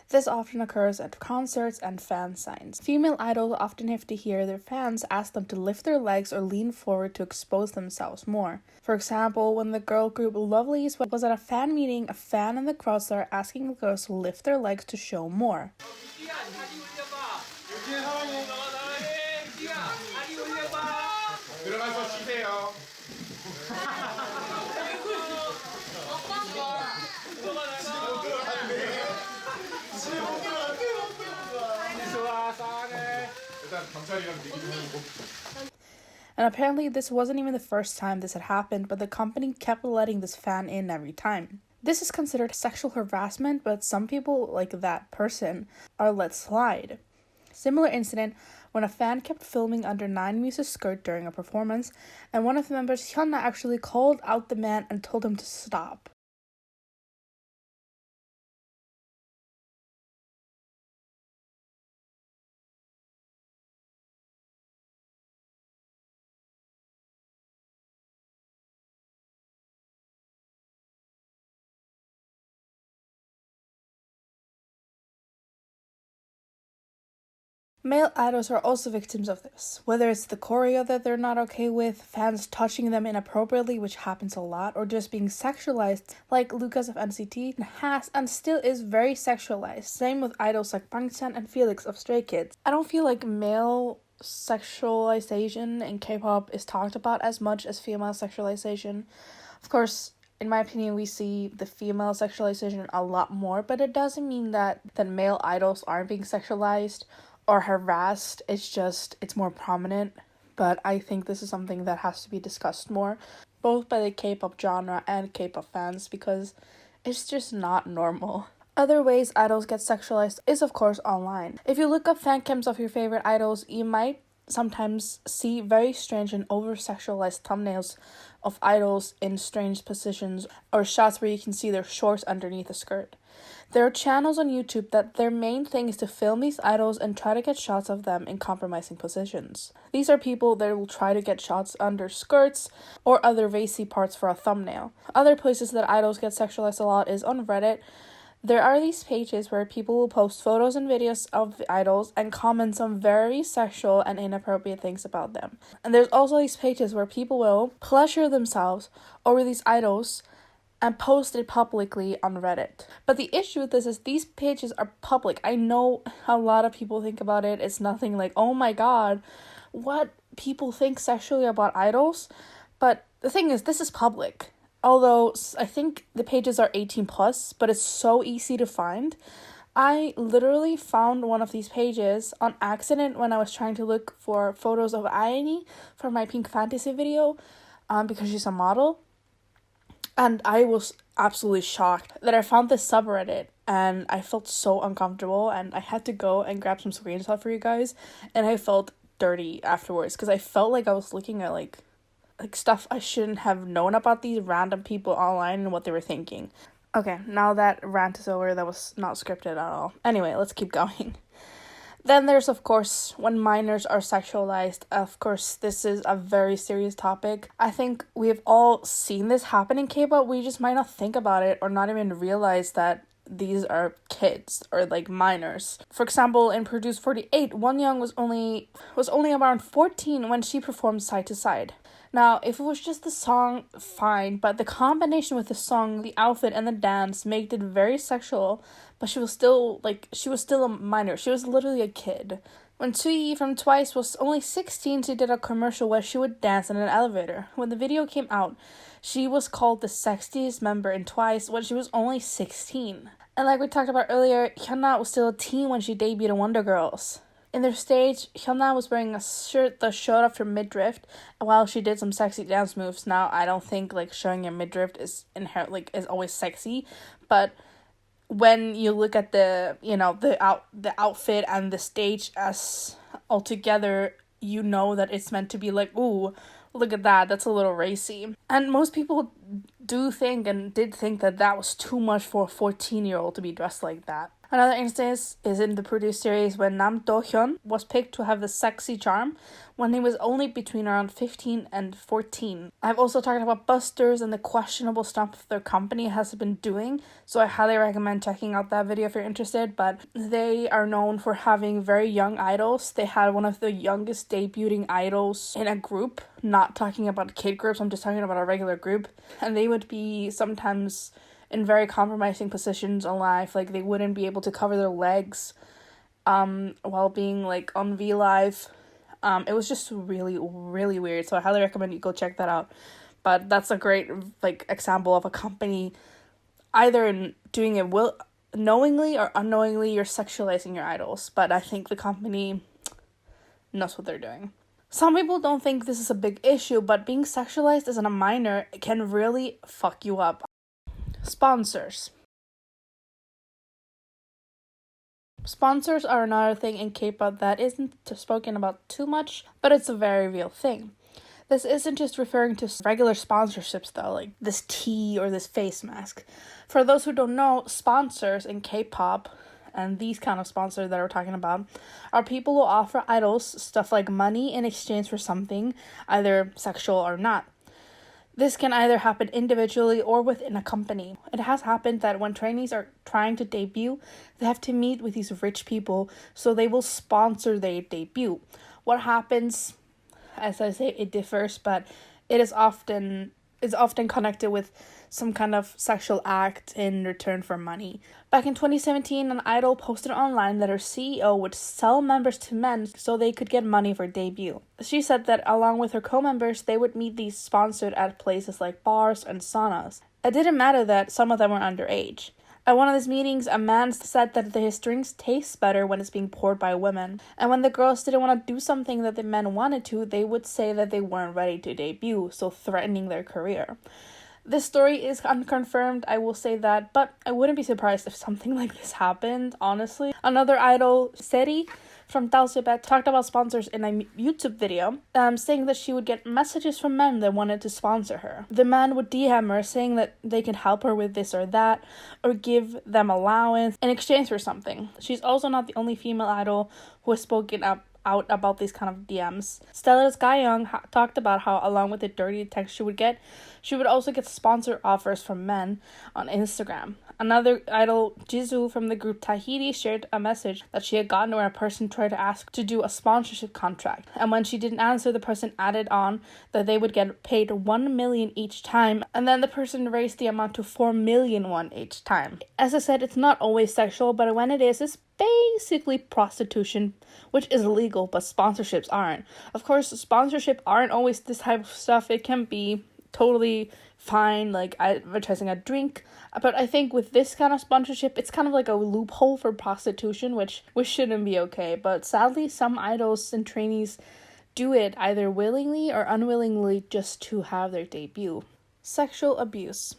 This often occurs at concerts and fan signs. Female idols often have to hear their fans ask them to lift their legs or lean forward to expose themselves more. For example, when the girl group Lovelyz was at a fan meeting, a fan in the crowd started asking the girls to lift their legs to show more. And apparently this wasn't even the first time this had happened, but the company kept letting this fan in every time. This is considered sexual harassment, but some people, like that person, are let slide. Similar incident when a fan kept filming under 9muse's skirt during a performance, and one of the members, Hyuna, actually called out the man and told him to stop. Male idols are also victims of this, whether it's the choreo that they're not okay with, fans touching them inappropriately, which happens a lot, or just being sexualized, like Lucas of NCT has and still is very sexualized. Same with idols like Bangchan and Felix of Stray Kids. I don't feel like male sexualization in K-pop is talked about as much as female sexualization. Of course, in my opinion, we see the female sexualization a lot more, but it doesn't mean that male idols aren't being sexualized or harassed. It's more prominent. But I think this is something that has to be discussed more, both by the K-pop genre and K-pop fans, because it's just not normal. Other ways idols get sexualized is, of course, online. If you look up fan cams of your favorite idols, you might sometimes see very strange and over-sexualized thumbnails of idols in strange positions, or shots where you can see their shorts underneath a skirt. There are channels on YouTube that their main thing is to film these idols and try to get shots of them in compromising positions. These are people that will try to get shots under skirts or other racy parts for a thumbnail. Other places that idols get sexualized a lot is on Reddit. There are these pages where people will post photos and videos of the idols and comment some very sexual and inappropriate things about them. And there's also these pages where people will pleasure themselves over these idols and post it publicly on Reddit. But the issue with this is these pages are public. I know a lot of people think about it. It's nothing like, oh my god, what people think sexually about idols. But the thing is, this is public. Although I think the pages are 18 plus, but it's so easy to find. I literally found one of these pages on accident when I was trying to look for photos of Aini for my Pink Fantasy video, because she's a model. And I was absolutely shocked that I found this subreddit, and I felt so uncomfortable, and I had to go and grab some screenshots for you guys, and I felt dirty afterwards because I felt like I was looking at like stuff I shouldn't have known about these random people online and what they were thinking. Okay, now that rant is over, that was not scripted at all. Anyway, let's keep going. Then there's, of course, when minors are sexualized. Of course, this is a very serious topic. I think we've all seen this happen in K-pop. We just might not think about it or not even realize that these are kids or like minors. For example, in Produce 48, Wonyoung was only around 14 when she performed Side to Side. Now, if it was just the song, fine, but the combination with the song, the outfit, and the dance made it very sexual, but she was still a minor. She was literally a kid. When Tsuyi from Twice was only 16, she did a commercial where she would dance in an elevator. When the video came out, she was called the sexiest member in Twice when she was only 16. And like we talked about earlier, Hyuna was still a teen when she debuted in Wonder Girls. In their stage, Hyuna was wearing a shirt that showed off her midriff while she did some sexy dance moves. Now, I don't think like showing your midriff is is always sexy, but when you look at the outfit and the stage as all together, you know that it's meant to be like, ooh, look at that, that's a little racy. And most people did think that was too much for a 14-year-old to be dressed like that. Another instance is in the Produce series when Nam Do-hyun was picked to have the sexy charm when he was only between around 15 and 14. I've also talked about Busters and the questionable stuff their company has been doing, so I highly recommend checking out that video if you're interested. But they are known for having very young idols. They had one of the youngest debuting idols in a group, not talking about kid groups, I'm just talking about a regular group, and they would be sometimes in very compromising positions on live, like they wouldn't be able to cover their legs while being like on V Live. It was just really, really weird, so I highly recommend you go check that out. But that's a great like example of a company either doing it knowingly or unknowingly. You're sexualizing your idols, but I think the company knows what they're doing. Some people don't think this is a big issue, but being sexualized as a minor can really fuck you up. Sponsors. Sponsors are another thing in K-pop that isn't spoken about too much, but it's a very real thing. This isn't just referring to regular sponsorships though, like this tea or this face mask. For those who don't know, sponsors in K-pop, and these kind of sponsors that we're talking about, are people who offer idols stuff like money in exchange for something, either sexual or not. This can either happen individually or within a company. It has happened that when trainees are trying to debut, they have to meet with these rich people, so they will sponsor their debut. What happens, as I say, it differs, but it's often connected with some kind of sexual act in return for money. Back in 2017, an idol posted online that her CEO would sell members to men so they could get money for debut. She said that along with her co-members, they would meet these sponsored at places like bars and saunas. It didn't matter that some of them were underage. At one of these meetings, a man said that his drinks taste better when it's being poured by women. And when the girls didn't want to do something that the men wanted to, they would say that they weren't ready to debut, so threatening their career. This story is unconfirmed, I will say that, but I wouldn't be surprised if something like this happened, honestly. Another idol, Seri, from Tibet, talked about sponsors in a YouTube video, saying that she would get messages from men that wanted to sponsor her. The man would DM her, saying that they can help her with this or that, or give them allowance in exchange for something. She's also not the only female idol who has spoken out about these kind of DMs. Stella's Gyeong talked about how, along with the dirty text she would also get sponsor offers from men on Instagram. Another idol, Jisoo from the group Tahiti, shared a message that she had gotten where a person tried to ask to do a sponsorship contract. And when she didn't answer, the person added on that they would get paid 1 million each time, and then the person raised the amount to 4 million won each time. As I said, it's not always sexual, but when it is, it's basically prostitution, which is legal, but sponsorships aren't. Of course, sponsorship aren't always this type of stuff. It can be totally fine, like advertising a drink, but I think with this kind of sponsorship, it's kind of like a loophole for prostitution, which shouldn't be okay. But sadly, some idols and trainees do it either willingly or unwillingly just to have their debut. Sexual abuse.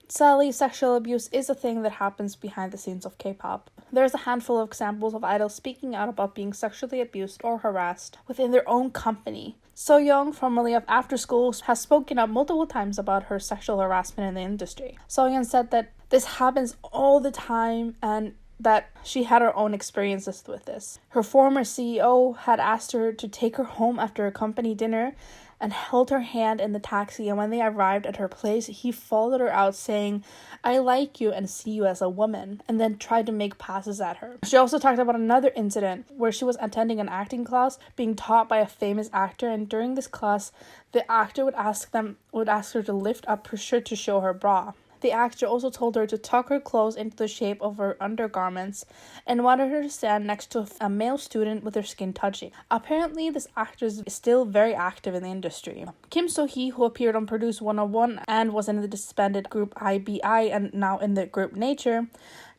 Sadly, sexual abuse is a thing that happens behind the scenes of K-pop. There's a handful of examples of idols speaking out about being sexually abused or harassed within their own company. So-young, formerly of After Schools, has spoken up multiple times about her sexual harassment in the industry. So-young said that this happens all the time and that she had her own experiences with this. Her former CEO had asked her to take her home after a company dinner and held her hand in the taxi, and when they arrived at her place, he followed her out saying, "I like you and see you as a woman," and then tried to make passes at her. She also talked about another incident where she was attending an acting class being taught by a famous actor, and during this class, the actor would ask her to lift up her shirt to show her bra. The actor also told her to tuck her clothes into the shape of her undergarments and wanted her to stand next to a male student with her skin touching. Apparently, this actor is still very active in the industry. Kim So-hee, who appeared on Produce 101 and was in the disbanded group IBI and now in the group Nature,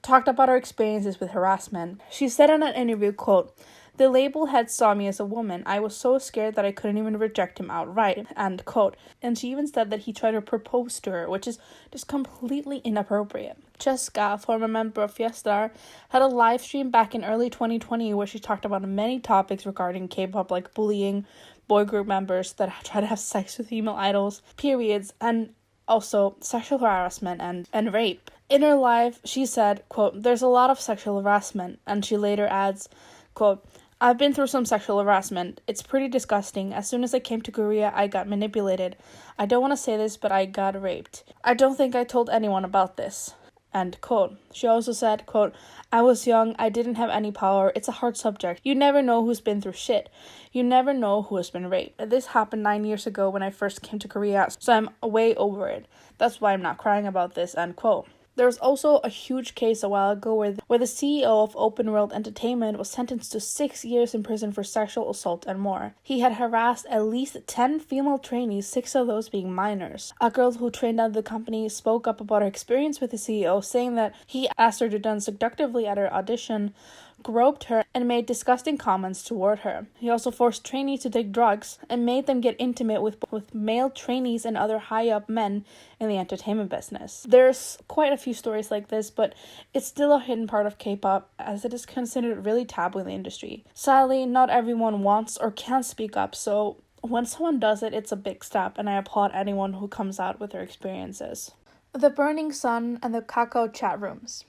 talked about her experiences with harassment. She said in an interview, quote, "The label head saw me as a woman. I was so scared that I couldn't even reject him outright," end quote. And she even said that he tried to propose to her, which is just completely inappropriate. Cheska, former member of Fiestar, had a live stream back in early 2020 where she talked about many topics regarding K-pop, like bullying, boy group members that try to have sex with female idols, periods, and also sexual harassment and rape. In her live, she said, quote, "There's a lot of sexual harassment," and she later adds, quote, "I've been through some sexual harassment. It's pretty disgusting. As soon as I came to Korea, I got manipulated. I don't want to say this, but I got raped. I don't think I told anyone about this." End quote. She also said, quote, "I was young. I didn't have any power. It's a hard subject. You never know who's been through shit. You never know who has been raped. This happened 9 years ago when I first came to Korea, so I'm way over it. That's why I'm not crying about this." End quote. There was also a huge case a while ago where the CEO of Open World Entertainment was sentenced to 6 years in prison for sexual assault and more. He had harassed at least 10 female trainees, 6 of those being minors. A girl who trained at the company spoke up about her experience with the CEO, saying that he asked her to dance seductively at her audition, groped her, and made disgusting comments toward her. He also forced trainees to take drugs and made them get intimate with male trainees and other high-up men in the entertainment business. There's quite a few stories like this, but it's still a hidden part of K-pop as it is considered really taboo in the industry. Sadly, not everyone wants or can speak up, so when someone does it, it's a big step, and I applaud anyone who comes out with their experiences. The Burning Sun and the Kakao chat rooms.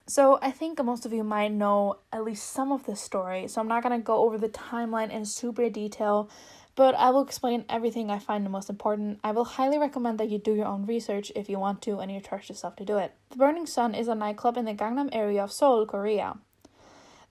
So I think most of you might know at least some of this story, so I'm not going to go over the timeline in super detail, but I will explain everything I find the most important. I will highly recommend that you do your own research if you want to and you trust yourself to do it. The Burning Sun is a nightclub in the Gangnam area of Seoul, Korea.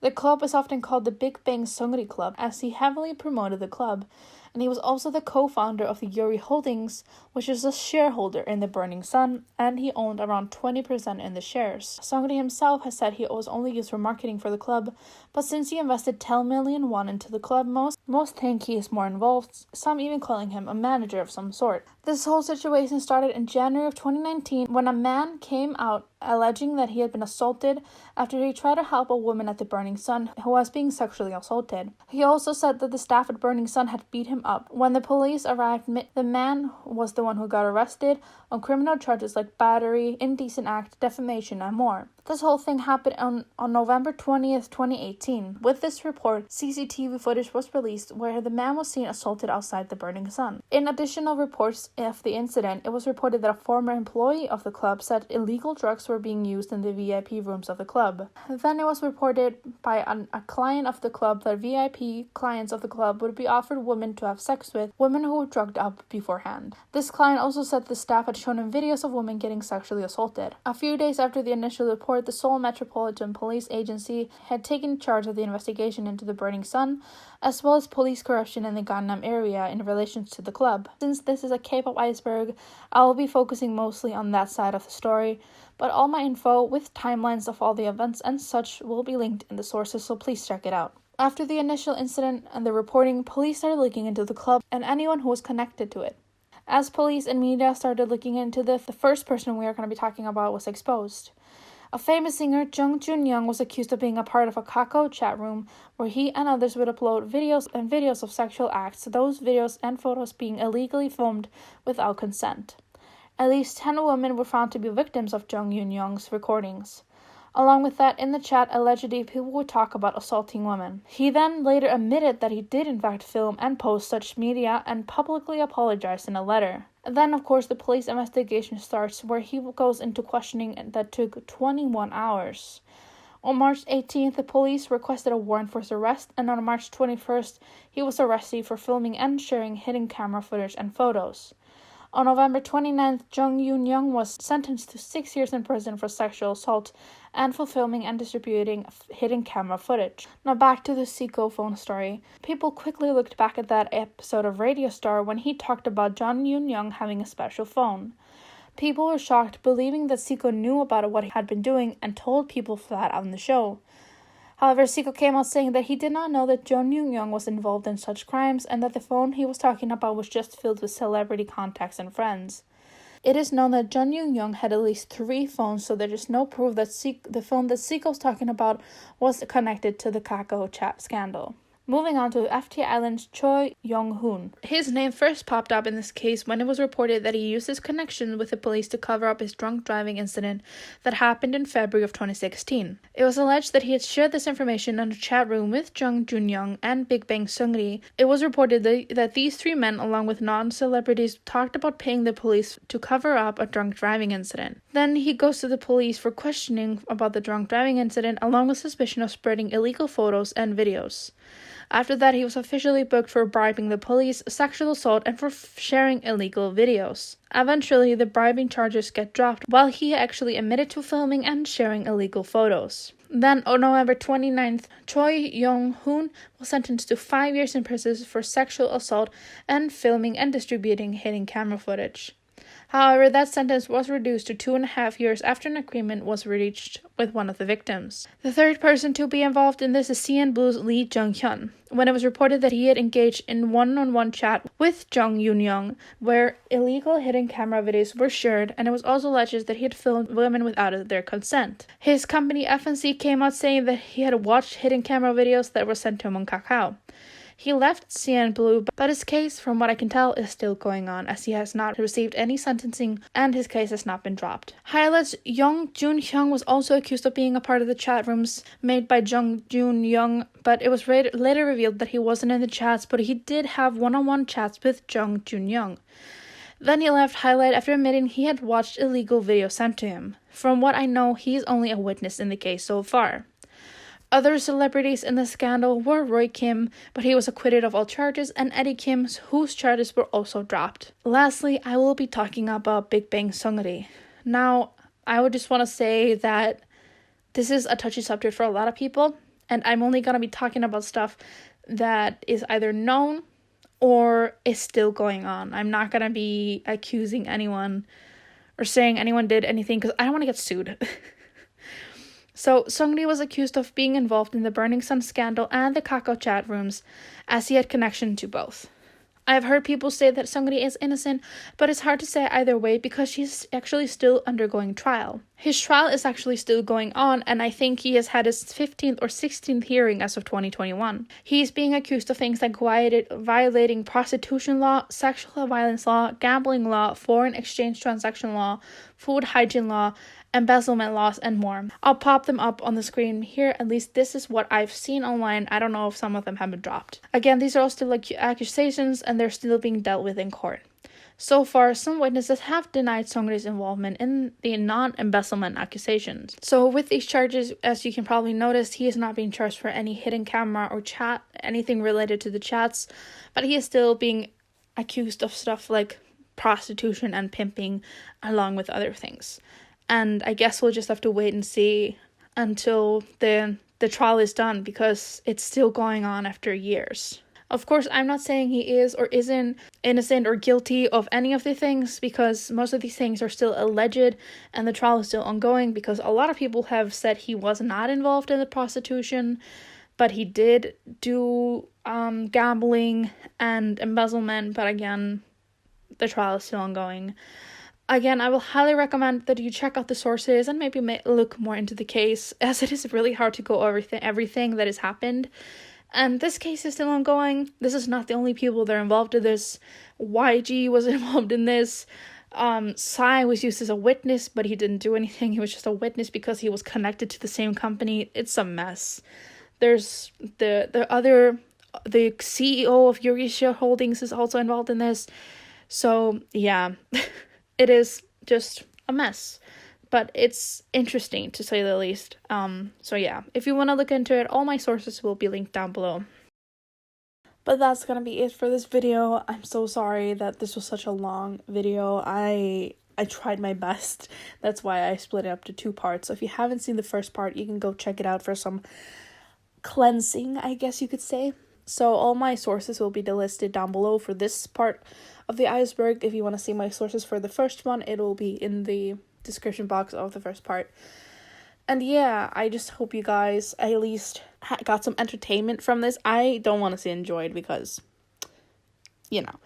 The club is often called the Big Bang Seongri Club as he heavily promoted the club, and he was also the co-founder of the Yuri Holdings, which is a shareholder in the Burning Sun, and he owned around 20% in the shares. Seongri himself has said he was only used for marketing for the club, but since he invested 10 million won into the club, most think he is more involved, some even calling him a manager of some sort. This whole situation started in January of 2019 when a man came out alleging that he had been assaulted after he tried to help a woman at the Burning Sun who was being sexually assaulted. He also said that the staff at Burning Sun had beat him up. When the police arrived, the man was the one who got arrested on criminal charges like battery, indecent act, defamation, and more. This whole thing happened on November 20th, 2018. With this report, CCTV footage was released where the man was seen assaulted outside the Burning Sun. In additional reports of the incident, it was reported that a former employee of the club said illegal drugs were being used in the VIP rooms of the club. Then it was reported by a client of the club that VIP clients of the club would be offered women to have sex with, women who were drugged up beforehand. This client also said the staff had shown him videos of women getting sexually assaulted. A few days after the initial report, the Seoul Metropolitan Police Agency had taken charge of the investigation into the Burning Sun, as well as police corruption in the Gangnam area in relation to the club. Since this is a K-pop iceberg, I will be focusing mostly on that side of the story, but all my info with timelines of all the events and such will be linked in the sources, so please check it out. After the initial incident and the reporting, police started looking into the club and anyone who was connected to it. As police and media started looking into the first person we are going to be talking about was exposed. A famous singer, Jung Jun-young, was accused of being a part of a Kakao chat room where he and others would upload videos of sexual acts, those videos and photos being illegally filmed without consent. At least 10 women were found to be victims of Jung Jun-young's recordings. Along with that, in the chat, allegedly people would talk about assaulting women. He then later admitted that he did in fact film and post such media and publicly apologized in a letter. Then, of course, the police investigation starts where he goes into questioning that took 21 hours. On March 18th, the police requested a warrant for his arrest, and on March 21st, he was arrested for filming and sharing hidden camera footage and photos. On November 29th, Jung Yoon-young was sentenced to 6 years in prison for sexual assault and for filming and distributing hidden camera footage. Now back to the Zico phone story. People quickly looked back at that episode of Radio Star when he talked about Jung Yoon-young having a special phone. People were shocked, believing that Zico knew about what he had been doing and told people flat out on the show. However, Zico came out saying that he did not know that Jung Yoon-young was involved in such crimes and that the phone he was talking about was just filled with celebrity contacts and friends. It is known that Jung Yoon-young had at least 3 phones, so there is no proof that the phone that Zico was talking about was connected to the Kakao chat scandal. Moving on to FT Island's Choi Young-hoon. His name first popped up in this case when it was reported that he used his connection with the police to cover up his drunk driving incident that happened in February of 2016. It was alleged that he had shared this information in a chat room with Jung Jun-young and Big Bang Seongri. It was reported that these 3 men, along with non-celebrities, talked about paying the police to cover up a drunk driving incident. Then he goes to the police for questioning about the drunk driving incident, along with suspicion of spreading illegal photos and videos. After that, he was officially booked for bribing the police, sexual assault, and for sharing illegal videos. Eventually, the bribing charges get dropped, while he actually admitted to filming and sharing illegal photos. Then, on November 29th, Choi Young-hoon was sentenced to 5 years in prison for sexual assault and filming and distributing hidden camera footage. However, that sentence was reduced to 2.5 years after an agreement was reached with one of the victims. The third person to be involved in this is CN Blue's Lee Jung-hyun, when it was reported that he had engaged in one-on-one chat with Jung Yoon-young, where illegal hidden camera videos were shared, and it was also alleged that he had filmed women without their consent. His company FNC came out saying that he had watched hidden camera videos that were sent to him on Kakao. He left CN Blue, but his case, from what I can tell, is still going on, as he has not received any sentencing and his case has not been dropped. Highlights: Young Jun-hyung was also accused of being a part of the chat rooms made by Jung Jun-young, but it was later revealed that he wasn't in the chats, but he did have one-on-one chats with Jung Jun-young. Then he left Highlight after admitting he had watched illegal videos sent to him. From what I know, he's only a witness in the case so far. Other celebrities in the scandal were Roy Kim, but he was acquitted of all charges, and Eddie Kim, whose charges were also dropped. Lastly, I will be talking about Big Bang Seungri. Now, I would just want to say that this is a touchy subject for a lot of people, and I'm only going to be talking about stuff that is either known or is still going on. I'm not going to be accusing anyone or saying anyone did anything because I don't want to get sued. So, Seungri was accused of being involved in the Burning Sun scandal and the Kakao chat rooms, as he had connection to both. I have heard people say that Seungri is innocent, but it's hard to say either way because she's actually still undergoing trial. His trial is actually still going on, and I think he has had his 15th or 16th hearing as of 2021. He's being accused of things like violating prostitution law, sexual violence law, gambling law, foreign exchange transaction law, food hygiene law, embezzlement laws, and more. I'll pop them up on the screen here. At least this is what I've seen online. I don't know if some of them have been dropped. Again, these are all still accusations, and they're still being dealt with in court. So far, some witnesses have denied Seungri's involvement in the non-embezzlement accusations. So with these charges, as you can probably notice, he is not being charged for any hidden camera or chat, anything related to the chats, but he is still being accused of stuff like prostitution and pimping, along with other things. And I guess we'll just have to wait and see until the trial is done, because it's still going on after years. Of course, I'm not saying he is or isn't innocent or guilty of any of the things, because most of these things are still alleged and the trial is still ongoing, because a lot of people have said he was not involved in the prostitution, but he did do gambling and embezzlement. But again, the trial is still ongoing. Again, I will highly recommend that you check out the sources and maybe look more into the case, as it is really hard to go over everything that has happened. And this case is still ongoing. This is not the only people that are involved in this. YG was involved in this. Psy was used as a witness, but he didn't do anything. He was just a witness because he was connected to the same company. It's a mess. There's the CEO of Eurasia Holdings is also involved in this. So, yeah. It is just a mess, but it's interesting to say the least. So yeah, if you want to look into it, all my sources will be linked down below. But that's gonna be it for this video. I'm so sorry that this was such a long video. I tried my best. That's why I split it up to 2 parts. So if you haven't seen the first part, you can go check it out for some cleansing, I guess you could say. So all my sources will be listed down below for this part of the iceberg. If you want to see my sources for the first one, it will be in the description box of the first part. And yeah, I just hope you guys at least got some entertainment from this. I don't want to say enjoyed because, you know.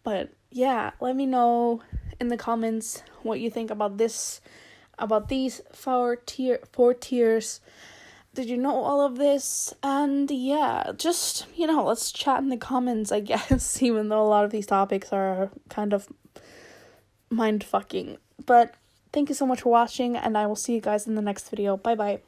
But yeah, let me know in the comments what you think about this, about these 4 tiers. Did you know all of this? And yeah, just, let's chat in the comments, I guess, even though a lot of these topics are kind of mind-fucking. But thank you so much for watching, and I will see you guys in the next video. Bye-bye.